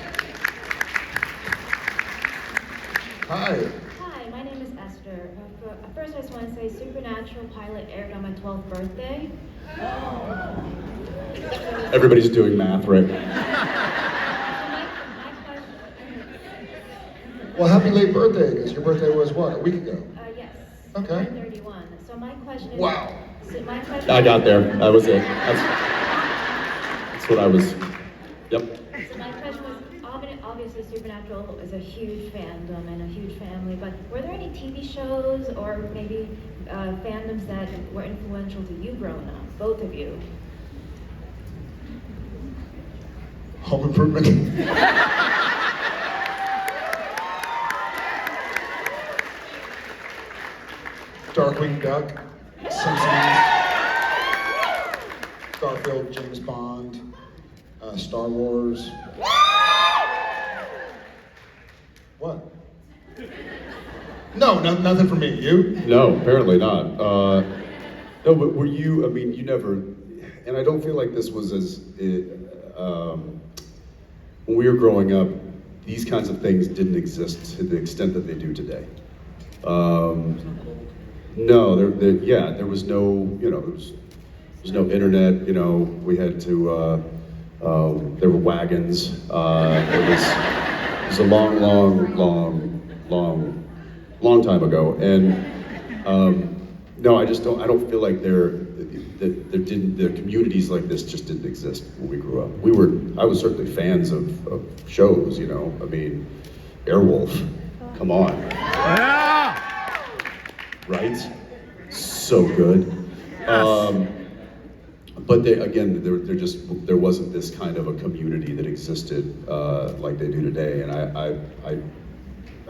[SPEAKER 2] Hi.
[SPEAKER 11] Hi, my name is Esther. First, I just want to say Supernatural pilot aired on my 12th birthday.
[SPEAKER 3] Everybody's doing math, right?
[SPEAKER 2] Well, happy late birthday, because your birthday was what, a week ago?
[SPEAKER 11] Yes.
[SPEAKER 2] Okay.
[SPEAKER 11] I'm 31. So my question is.
[SPEAKER 2] Wow.
[SPEAKER 11] So my question
[SPEAKER 3] I got there. That was it. That's what I was. Yep.
[SPEAKER 11] So my question was, obviously Supernatural is a huge fandom and a huge family, but were there any TV shows or maybe fandoms that were influential to you growing up, both of you?
[SPEAKER 2] Home Improvement. Darkwing Duck, Simpsons, Garfield, James Bond, Star Wars. What? No, nothing for me. You?
[SPEAKER 3] No, apparently not. No, but were you? I mean, you never. And I don't feel like this was as. When we were growing up, these kinds of things didn't exist to the extent that they do today. No, there was no, you know, there was no internet. You know, we had to. There were wagons. It was a long time ago, and no, I don't feel like the communities like this just didn't exist when we grew up. I was certainly fans of shows, you know. I mean, Airwolf, come on. Yeah. Right? So good. But there wasn't this kind of a community that existed like they do today, and I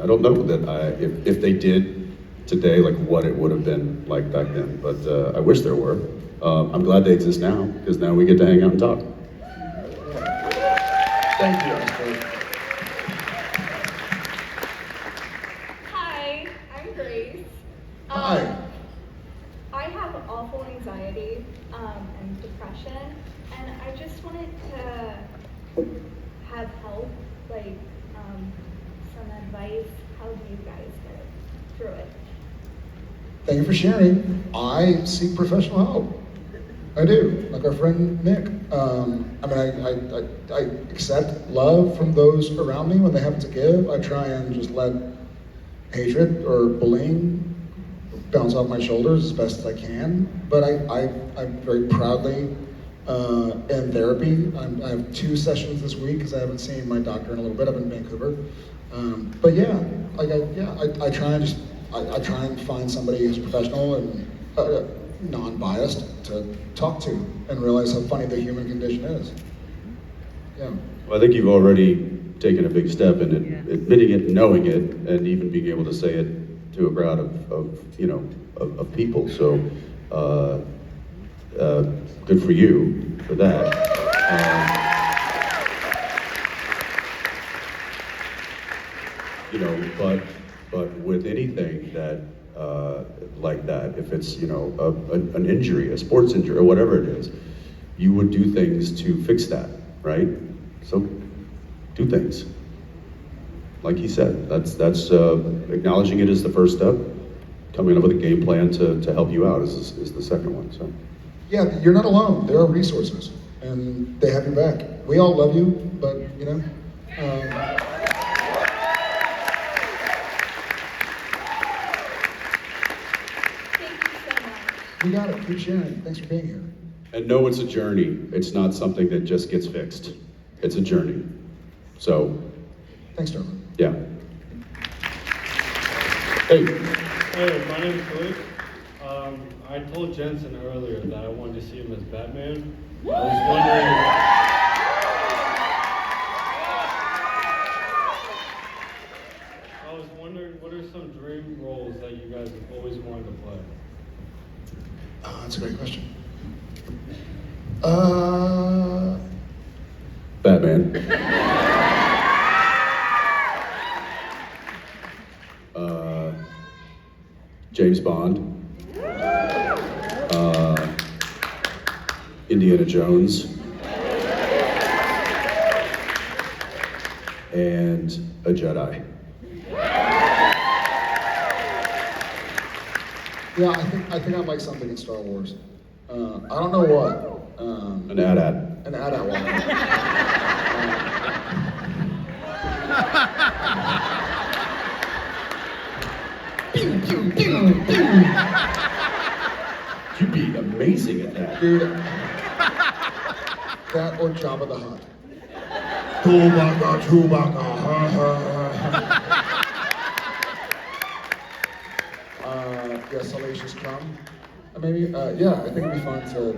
[SPEAKER 3] don't know that if they did today, like what it would have been like back then. But I wish there were. I'm glad they exist now, because now we get to hang out and talk.
[SPEAKER 2] Thank you, Esther.
[SPEAKER 5] Hi, I'm Grace.
[SPEAKER 2] Hi.
[SPEAKER 5] I have awful anxiety and depression, and I just wanted to have help, like some advice. How do you guys get through it?
[SPEAKER 2] Thank you for sharing. I seek professional help. I do, like our friend Knerq. I mean, I accept love from those around me when they have it to give. I try and just let hatred or bullying bounce off my shoulders as best as I can. But I'm very proudly in therapy. I have 2 sessions this week because I haven't seen my doctor in a little bit. I'm in Vancouver. But yeah, I try and I try and find somebody who's professional and non-biased to talk to and realize how funny the human condition is. Yeah.
[SPEAKER 3] Well, I think you've already taken a big step in it, admitting it, knowing it, and even being able to say it to a crowd of people. So, good for you for that. But with anything that like that, if it's an injury, a sports injury, or whatever it is, you would do things to fix that, right? So do things. Like he said, that's acknowledging it is the first step. Coming up with a game plan to help you out is the second one. So
[SPEAKER 2] Yeah, you're not alone. There are resources, and they have your back. We all love you, but you got it. Keep sharing. Thanks for being here.
[SPEAKER 3] and know it's a journey. It's not something that just gets fixed. It's a journey. So
[SPEAKER 2] Thanks, Darwin.
[SPEAKER 3] yeah. Hey.
[SPEAKER 12] Hey, my name's Luke. I told Jensen earlier that I wanted to see him as Batman. I was wondering what are some dream roles that you guys have always wanted to play?
[SPEAKER 2] That's a great question.
[SPEAKER 3] Batman. James Bond. Indiana Jones. And a Jedi.
[SPEAKER 2] Yeah, I think I'd like something in Star Wars. I don't know what.
[SPEAKER 3] An AT-AT.
[SPEAKER 2] An AT-AT one. Pew, pew, pew, pew.
[SPEAKER 3] You'd be amazing at that.
[SPEAKER 2] Dude, that or Jabba the Hutt. Chewbacca, Chewbacca, ha ha ha. Yeah, Salacious Crumb. Maybe, yeah, I think it'd be fun to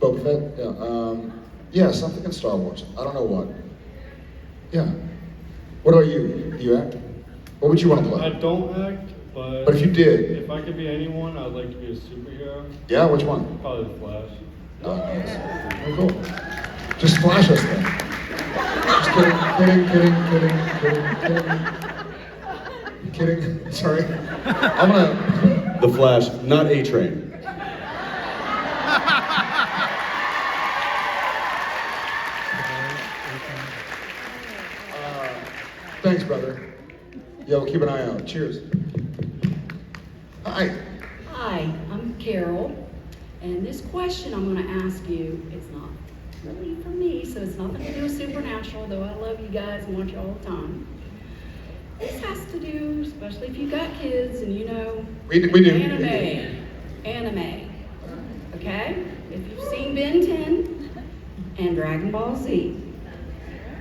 [SPEAKER 2] Boba Fett. Yeah, something in Star Wars. I don't know what. Yeah. What about you? Do you act? What would you want to play?
[SPEAKER 12] I don't act, but
[SPEAKER 2] But if you did.
[SPEAKER 12] if I could be anyone, I'd like to be a superhero.
[SPEAKER 2] Yeah, which one?
[SPEAKER 12] Probably the Flash.
[SPEAKER 2] Oh, nice. Very cool. Just flash us then. Just kidding. Sorry. I'm gonna.
[SPEAKER 3] The Flash, not A-Train.
[SPEAKER 2] Thanks, brother. Yo, keep an eye out. Cheers. Hi.
[SPEAKER 13] Hi, I'm Carol, and this question I'm going to ask you is not really for me, so it's nothing to do with Supernatural, though I love you guys and watch you all the time. This has to do, especially if you've got kids and
[SPEAKER 2] We do.
[SPEAKER 13] Anime, okay? If you've seen Ben 10 and Dragon Ball Z,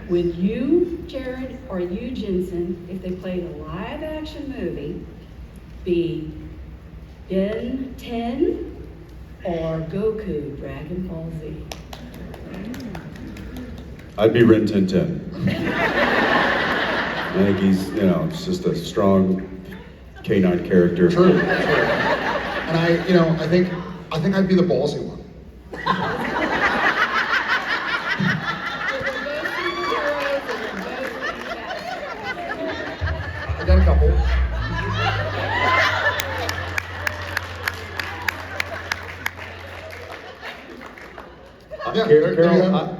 [SPEAKER 13] would you, Jared, or you, Jensen, if they played a live action movie, be Ben 10 or Goku, Dragon Ball Z?
[SPEAKER 3] I'd be Rin Tin Tin. I think he's, it's just a strong canine character.
[SPEAKER 2] True. And I think I'd be the ballsy one. I got a couple.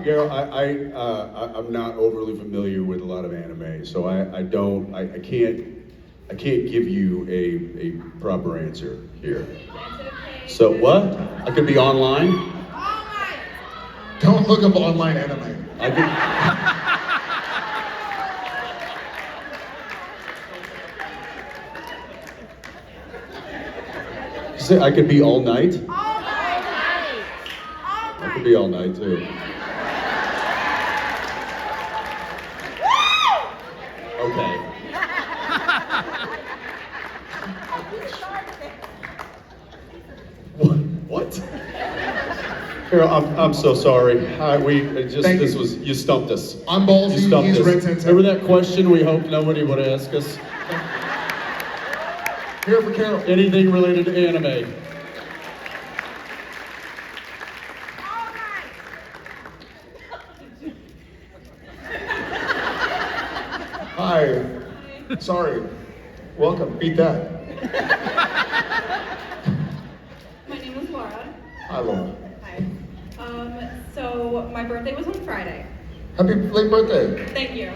[SPEAKER 3] Carol, I'm not overly familiar with a lot of anime, so I can't give you a proper answer here. So what? I could be online?
[SPEAKER 2] Don't look up online anime.
[SPEAKER 3] I could. You say I could be all night? I could be all night too. Okay. What? Carol, I'm so sorry.
[SPEAKER 2] Thank
[SPEAKER 3] This
[SPEAKER 2] you.
[SPEAKER 3] was, you stumped us.
[SPEAKER 2] I'm ballsy,
[SPEAKER 3] You stumped
[SPEAKER 2] he's
[SPEAKER 3] us.
[SPEAKER 2] red 10.
[SPEAKER 3] Remember that question we hoped nobody would ask us?
[SPEAKER 2] Here for Carol.
[SPEAKER 3] Anything related to anime?
[SPEAKER 2] Hi. Sorry. Welcome. Beat that.
[SPEAKER 14] My name is Laura.
[SPEAKER 2] Hi, Laura.
[SPEAKER 14] Hi. So my birthday was on Friday.
[SPEAKER 2] Happy late birthday.
[SPEAKER 14] Thank you.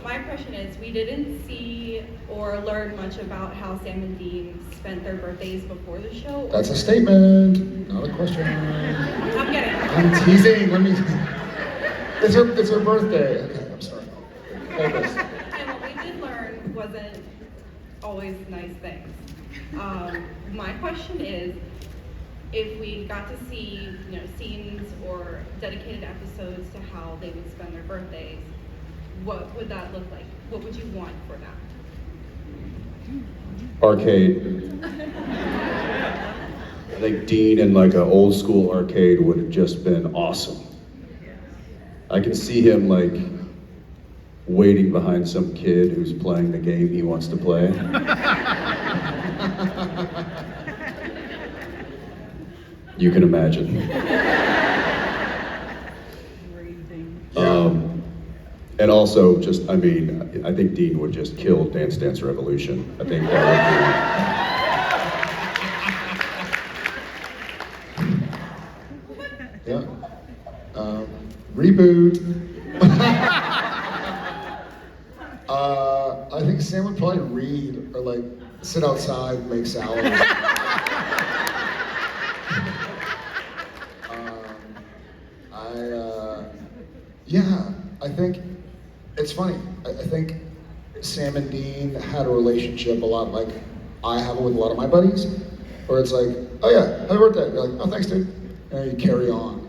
[SPEAKER 14] My question is, we didn't see or learn much about how Sam and Dean spent their birthdays before the show.
[SPEAKER 2] That's a statement, not a question.
[SPEAKER 14] I'm getting it.
[SPEAKER 2] I'm teasing. Let me. It's her birthday. Okay, I'm sorry. Hold this.
[SPEAKER 14] And what we did learn wasn't always nice things. My question is, if we got to see, scenes or dedicated episodes to how they would spend their birthdays, what would that look like? What would you want for that?
[SPEAKER 3] Arcade. I think Dean in like an old school arcade would have just been awesome. I can see him like waiting behind some kid who's playing the game he wants to play. You can imagine. And also, I think Dean would just kill Dance Dance Revolution. I think that
[SPEAKER 2] Yeah. Reboot. I think Sam would probably read or like sit outside and make salad. I think it's funny. I think Sam and Dean had a relationship a lot like I have it with a lot of my buddies, where it's like, oh yeah, happy birthday. You're like, oh thanks, dude. And you carry on.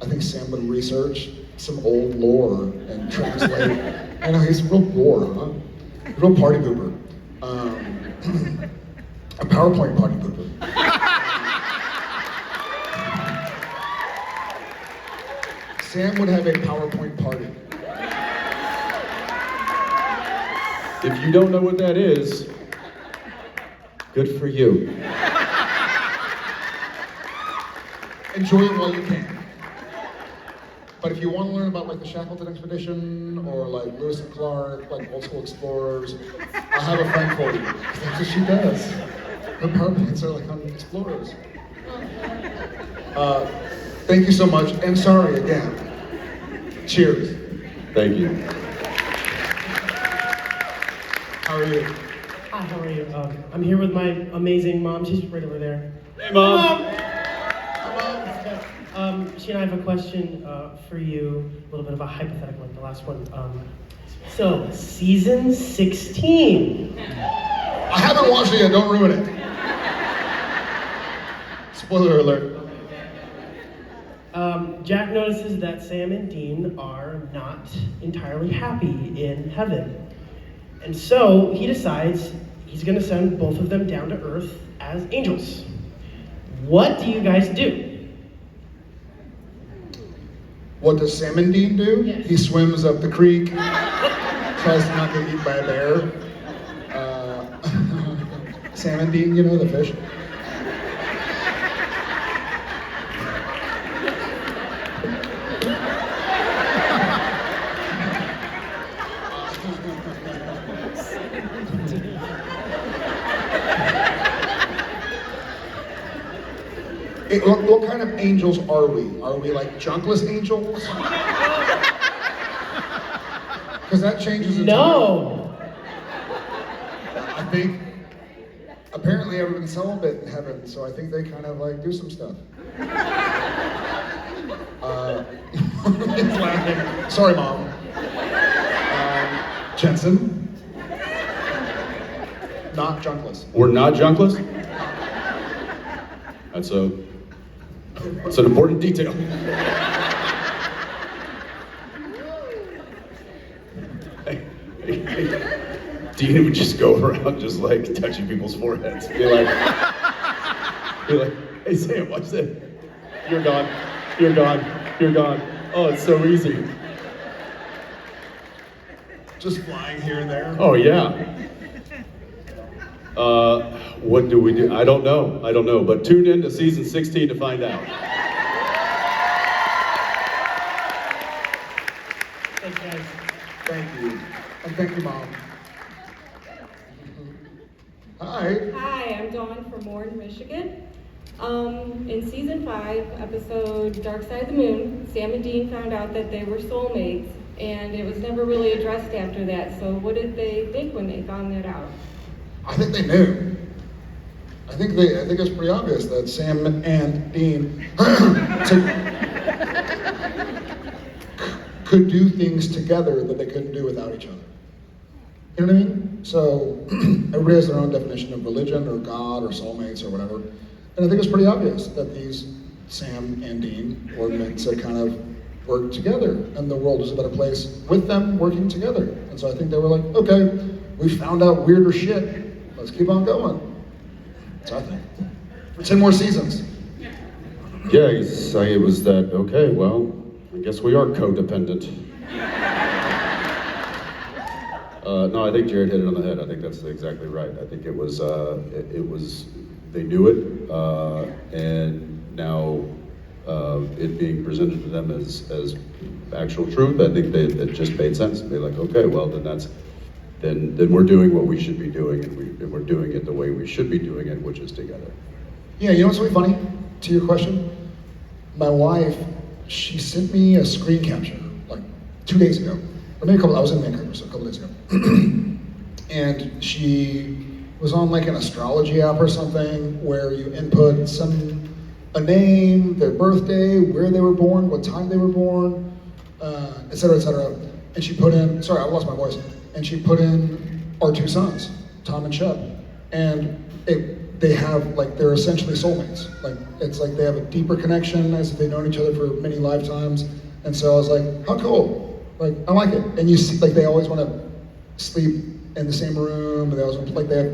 [SPEAKER 2] I think Sam would research some old lore and translate. I know he's real lore, huh? Real party pooper. A PowerPoint party pooper. Sam would have a PowerPoint party.
[SPEAKER 3] if you don't know what that is, good for you.
[SPEAKER 2] Enjoy it while you can. But if you want to learn about like the Shackleton expedition or like Lewis and Clark, like old school explorers, I have a friend for you. That's what she does. Her PowerPoints are like on explorers. Thank you so much, and sorry again. Cheers.
[SPEAKER 3] Thank you.
[SPEAKER 2] How are you?
[SPEAKER 15] Hi, how are you? I'm here with my amazing mom. She's right over there.
[SPEAKER 3] Hey, Mom.
[SPEAKER 15] She and I have a question for you, a little bit of a hypothetical like the last one. So, season 16.
[SPEAKER 2] I haven't watched it yet, don't ruin it. Spoiler alert.
[SPEAKER 15] Jack notices that Sam and Dean are not entirely happy in heaven. And so he decides he's gonna send both of them down to earth as angels. What do you guys do?
[SPEAKER 2] What does Sam and Dean do?
[SPEAKER 15] Yes.
[SPEAKER 2] He swims up the creek, tries to not get eaten by a bear. Sam and Dean, you know, the fish. What kind of angels are we? Are we like junkless angels? Because that changes.
[SPEAKER 15] No.
[SPEAKER 2] I think apparently everyone's celibate in heaven, so I think they kind of like do some stuff. He's laughing. Sorry, Mom. Jensen. Not junkless.
[SPEAKER 3] We're not junkless? That's an important detail. Dean would just go around just like touching people's foreheads. Be like, hey Sam, watch that. You're gone. You're gone. You're gone. Oh, it's so easy.
[SPEAKER 2] Just flying here and there.
[SPEAKER 3] Oh, yeah. What do we do? I don't know. I don't know. But tune in to season 16 to find out.
[SPEAKER 15] Thanks, guys.
[SPEAKER 2] Thank you. And thank you, Mom. Hi.
[SPEAKER 5] Hi, I'm Dawn from Warren, Michigan. In season 5, episode Dark Side of the Moon, Sam and Dean found out that they were soulmates, and it was never really addressed after that. So what did they think when they found that out?
[SPEAKER 2] I think they knew. I think it's pretty obvious that Sam and Dean could do things together that they couldn't do without each other. You know what I mean? So everybody has their own definition of religion or God or soulmates or whatever. And I think it's pretty obvious that these Sam and Dean were meant to kind of work together, and the world was a better place with them working together. And so I think they were like, okay, we found out weirder shit. Let's keep on going. That's what I think. For 10 more seasons.
[SPEAKER 3] Yeah, it was that, okay, well, I guess we are codependent. No, I think Jared hit it on the head. I think that's exactly right. I think it was they knew it, and now it being presented to them as actual truth, I think it just made sense. They're like, okay, well, then we're doing what we should be doing, and we're doing it the way we should be doing it, which is together.
[SPEAKER 2] Yeah, you know what's really funny, to your question? My wife, she sent me a screen capture, like 2 days ago. Or maybe I was in Vancouver, so a couple days ago. And she was on like an astrology app or something where you input a name, their birthday, where they were born, what time they were born, et cetera, et cetera. And she put in, sorry, I lost my voice. And she put in our 2 sons, Tom and Shep. And they have, like, they're essentially soulmates. Like, it's like they have a deeper connection as if they've known each other for many lifetimes. And so I was like, how cool. Like, I like it. And you see, like, they always want to sleep in the same room, and they always want to, like, they have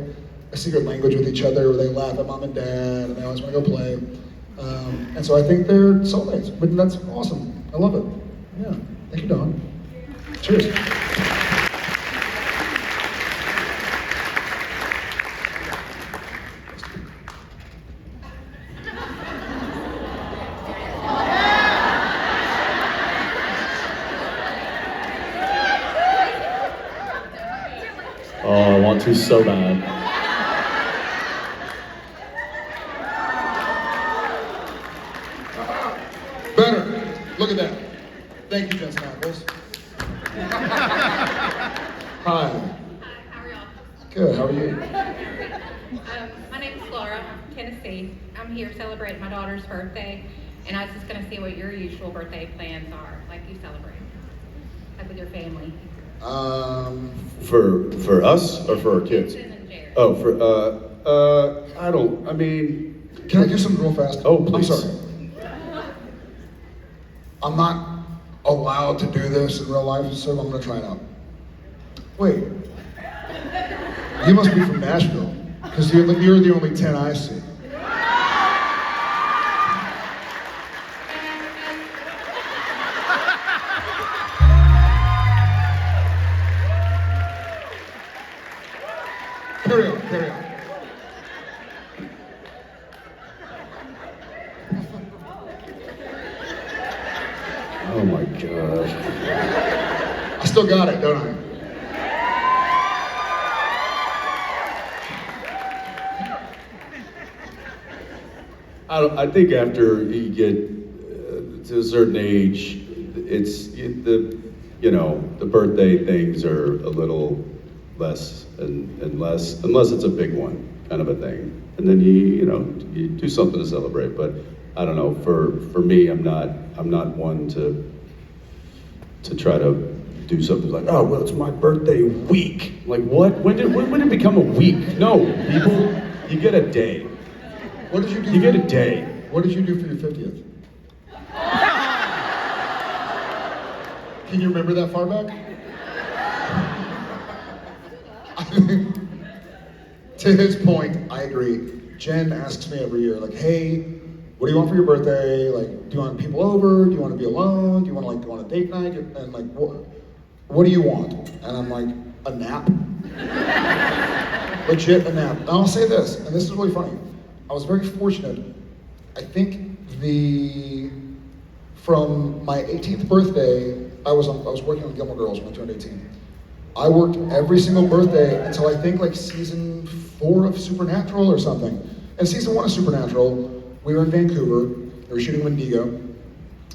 [SPEAKER 2] a secret language with each other where they laugh at mom and dad, and they always want to go play. And so I think they're soulmates. But that's awesome. I love it. Yeah. Thank you, Dawn. Cheers.
[SPEAKER 3] Oh, I want to so bad.
[SPEAKER 2] Better. Look at that. Thank you, Jensen Ackles. Hi.
[SPEAKER 16] How are y'all?
[SPEAKER 2] Good. How are you?
[SPEAKER 16] My name is Laura. I'm from Tennessee. I'm here celebrating my daughter's birthday, and I was just going to see what your usual birthday plans are, like you celebrate, like with your family.
[SPEAKER 3] For us or for our kids? Oh, I mean.
[SPEAKER 2] Can I do something real fast?
[SPEAKER 3] Oh, please.
[SPEAKER 2] I'm sorry. I'm not allowed to do this in real life, so I'm gonna try it out. Wait. You must be from Nashville, because you're the only 10 I see. Carry on, carry on.
[SPEAKER 3] Oh my gosh.
[SPEAKER 2] I still got it, don't I?
[SPEAKER 3] I think after you get to a certain age, the birthday things are a little less and less, unless it's a big one, kind of a thing. And then you do something to celebrate. But I don't know. For me, I'm not one to try to do something like, oh well, it's my birthday week. Like what? When did it become a week? No, people, you get a day.
[SPEAKER 2] What did you do?
[SPEAKER 3] You get a day.
[SPEAKER 2] What did you do for your 50th? Can you remember that far back? To his point, I agree. Jen asks me every year, like, hey, what do you want for your birthday? Like, do you want people over? Do you want to be alone? Do you want to like go on a date night? And like, what do you want? And I'm like, a nap. Legit a nap. And I'll say this, and this is really funny. I was very fortunate. I think from my 18th birthday, I was working on Gilmore Girls when I turned 18. I worked every single birthday until I think like season 4 of Supernatural or something. And season 1 of Supernatural, we were in Vancouver. We were shooting Wendigo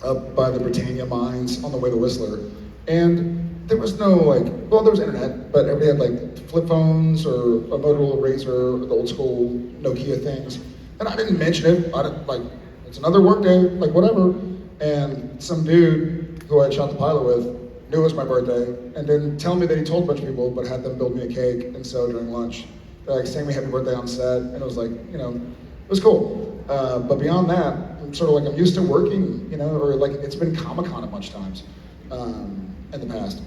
[SPEAKER 2] up by the Britannia mines on the way to Whistler. And there was no like, well, there was internet, but everybody had like flip phones or a Motorola Razr, the old school Nokia things. And I didn't mention it. I didn't like, it's another work day, like whatever. And some dude who I had shot the pilot with knew it was my birthday and didn't tell me that he told a bunch of people, but had them build me a cake. And so during lunch, they're like saying me happy birthday on set. And it was like, you know, it was cool. But beyond that, I'm sort of like, I'm used to working, you know, or like it's been Comic-Con a bunch of times in the past.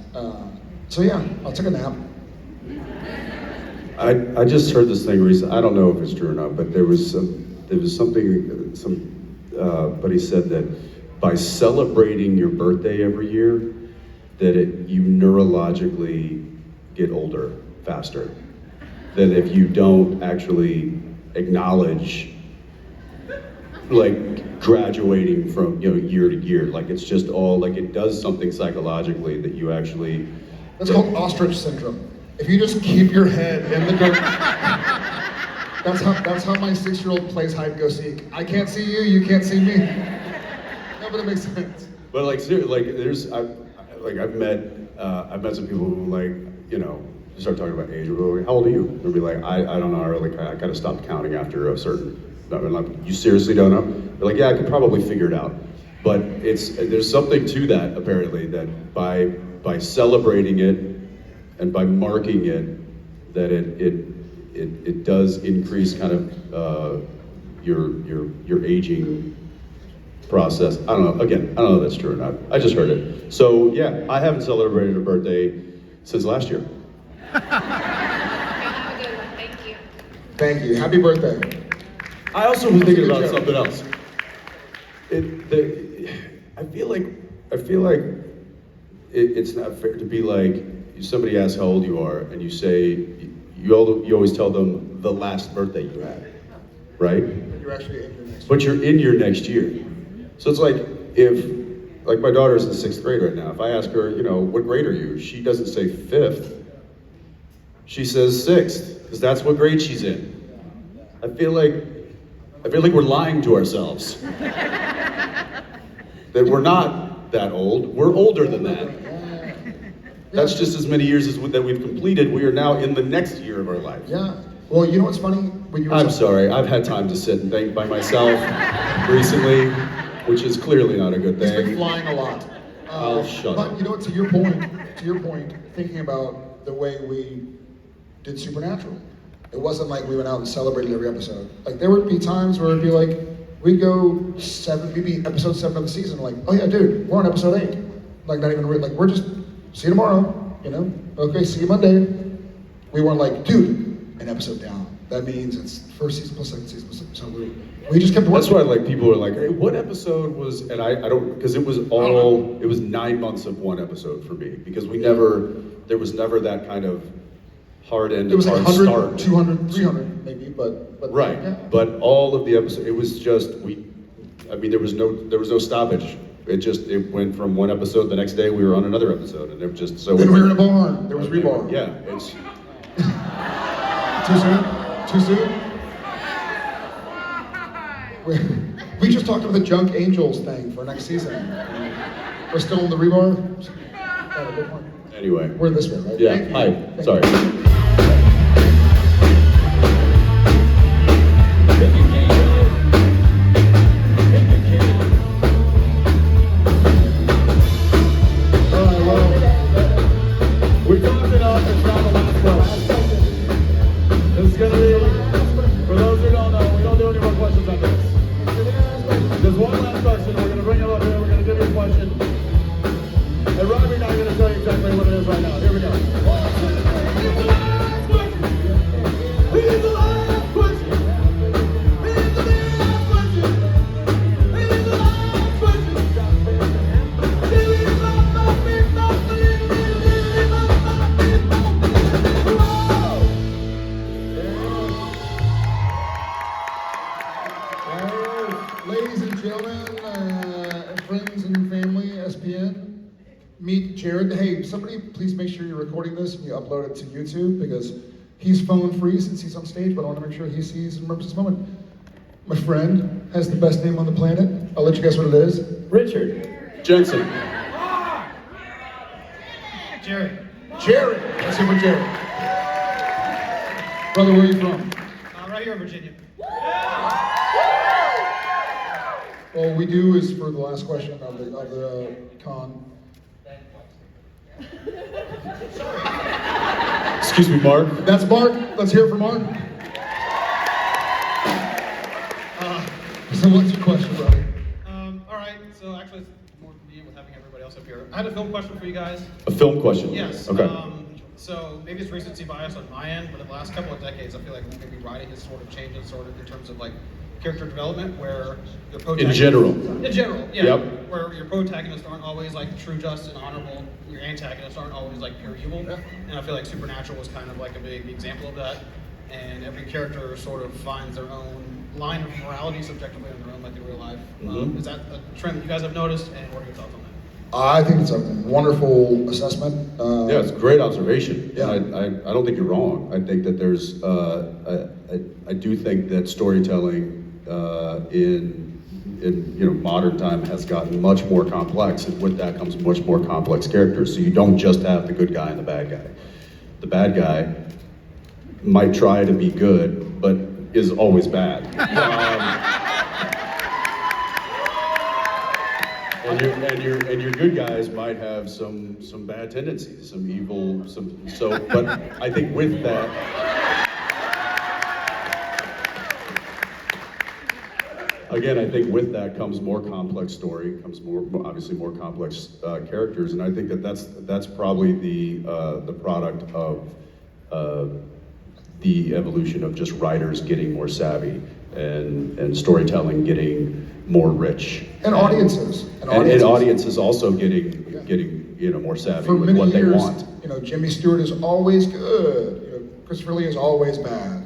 [SPEAKER 2] So yeah, I'll take a nap.
[SPEAKER 3] I just heard this thing recently. I don't know if it's true or not, but there was something, somebody said that by celebrating your birthday every year, that you neurologically get older faster. That if you don't actually acknowledge like graduating from year to year, like it's just all like it does something psychologically that you actually.
[SPEAKER 2] That's called ostrich syndrome. If you just keep your head in the dirt. That's how my 6-year-old plays hide and go seek. I can't see you, you can't see me. No, but it makes sense.
[SPEAKER 3] But like seriously, like there's I've met some people who like, you know, start talking about age. How old are you? They'll be like, I don't know. I kind of stopped counting after a certain. Like, you seriously don't know? They're like, yeah, I could probably figure it out. But there's something to that apparently, that by celebrating it and by marking it, that it does increase kind of your aging process. I don't know. Again, I don't know if that's true or not. I just heard it. So yeah, I haven't celebrated a birthday since last year.
[SPEAKER 16] Have a good one. Thank you.
[SPEAKER 2] Thank you. Happy birthday.
[SPEAKER 3] I also was thinking about something else. I feel like it's not fair to be like, somebody asks how old you are, and you say, you always tell them the last birthday you had, right?
[SPEAKER 2] You're actually in your next year.
[SPEAKER 3] But you're in your next year. So it's like, like my daughter's in 6th grade right now. If I ask her, you know, what grade are you? She doesn't say 5th. She says 6th, because that's what grade she's in. I feel like we're lying to ourselves. That we're not that old. We're older than that. That's just as many years that we've completed. We are now in the next year of our life.
[SPEAKER 2] Yeah. Well, you know what's funny?
[SPEAKER 3] I'm sorry. I've had time to sit and think by myself recently, which is clearly not a good thing.
[SPEAKER 2] He's been flying a lot.
[SPEAKER 3] I'll shut up.
[SPEAKER 2] But you know what? To your point, thinking about the way we did Supernatural, it wasn't like we went out and celebrated every episode. Like there would be times where it'd be like, we'd be episode 7 of the season, like, oh yeah, dude, we're on episode 8. Like not even, like we're just, see you tomorrow, you know? Okay, see you Monday. We weren't like, dude, an episode down. That means it's first season plus second season plus second. So we just kept working.
[SPEAKER 3] That's why like people are like, hey, what episode was, and I don't, because it was 9 months of one episode for me, because there was never that kind of hard end.
[SPEAKER 2] It was like 100,
[SPEAKER 3] start.
[SPEAKER 2] 200, 300 maybe, but
[SPEAKER 3] right. Yeah. But all of the episodes, it was just there was no stoppage. It went from one episode, the next day we were on another episode, and it was just so.
[SPEAKER 2] Then we were in a barn. There was rebar.
[SPEAKER 3] Yeah, it's
[SPEAKER 2] too soon. We just talked about the Junk Angels thing for next season. We're still in the rebar. Oh, good point.
[SPEAKER 3] Anyway,
[SPEAKER 2] we're this way, right?
[SPEAKER 3] Yeah. Hi. Sorry.
[SPEAKER 1] There's one last question. We're going to bring you up here. We're going to give you a question. And Robbie and I are going to tell you exactly what it is right now. Here we go.
[SPEAKER 2] recording this and you upload it to YouTube because he's phone free since he's on stage, but I want to make sure he sees and remembers this moment. My friend has the best name on the planet. I'll let you guess what it is.
[SPEAKER 3] Richard. Jensen.
[SPEAKER 2] Jared. Jared. Let's hear for Jared. Brother, where are you from?
[SPEAKER 17] Right here in Virginia.
[SPEAKER 2] Well, what we do is for the last question of the con.
[SPEAKER 3] Excuse me, Mark.
[SPEAKER 2] That's Mark. Let's hear it for Mark. So what's your question, brother?
[SPEAKER 17] All right, so actually it's more convenient with having everybody else up here. I had a film question for you guys.
[SPEAKER 3] A film question?
[SPEAKER 17] Yes.
[SPEAKER 3] Okay.
[SPEAKER 17] So maybe it's recency bias on my end, but in the last couple of decades, I feel like maybe writing has sort of changed sort of in terms of like character development, where your protagonists... In general, yeah.
[SPEAKER 3] Yep.
[SPEAKER 17] Where your protagonists aren't always like true, just, and honorable. Your antagonists aren't always like pure evil. And I feel like Supernatural was kind of like a big example of that. And every character sort of finds their own line of morality subjectively in their own, like in real life. Is that a trend that you guys have noticed, and what are your thoughts on that?
[SPEAKER 2] I think it's a wonderful assessment.
[SPEAKER 3] Yeah, it's a great observation.
[SPEAKER 2] Yeah.
[SPEAKER 3] I don't think you're wrong. I think that there's, I do think that storytelling in modern time has gotten much more complex, and with that comes much more complex characters. So you don't just have the good guy and the bad guy. The bad guy might try to be good, but is always bad. And your good guys might have some bad tendencies, some evil, but I think with that, again, I think with that comes more complex story, comes obviously more complex characters, and I think that's probably the product of the evolution of just writers getting more savvy and storytelling getting more rich.
[SPEAKER 2] And audiences.
[SPEAKER 3] And audiences also getting more savvy
[SPEAKER 2] For
[SPEAKER 3] with
[SPEAKER 2] many
[SPEAKER 3] what
[SPEAKER 2] years,
[SPEAKER 3] they want.
[SPEAKER 2] Jimmy Stewart is always good. Christopher Lee is always bad.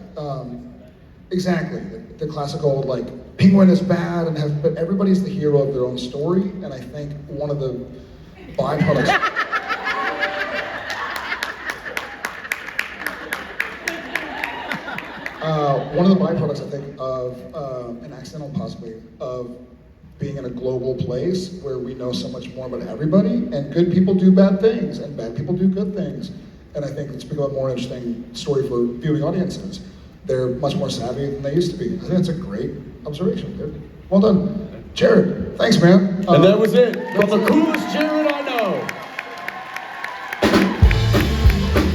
[SPEAKER 2] Exactly. The classical Penguin is bad, but everybody's the hero of their own story. And I think one of the byproducts. One of the byproducts, I think, of an accidental possibly of being in a global place where we know so much more about everybody, and good people do bad things, and bad people do good things. And I think it's become a more interesting story for viewing audiences. They're much more savvy than they used to be. I think that's a great observation, dude. Well done. Jared, thanks, man.
[SPEAKER 3] And that was it. From the coolest Jared I know.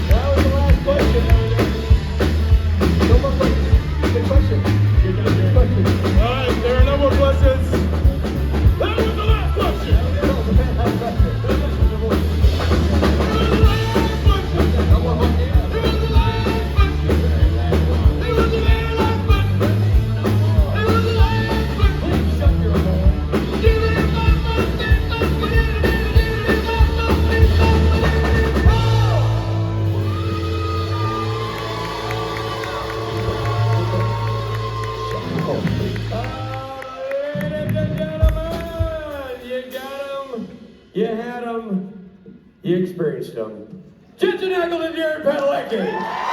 [SPEAKER 1] That was the last question. No more questions. Good question. Good question. All right, there are no more questions. That was the last question. That was a fantastic question. You had them, you experienced them. Jensen, Ackles, and Padalecki.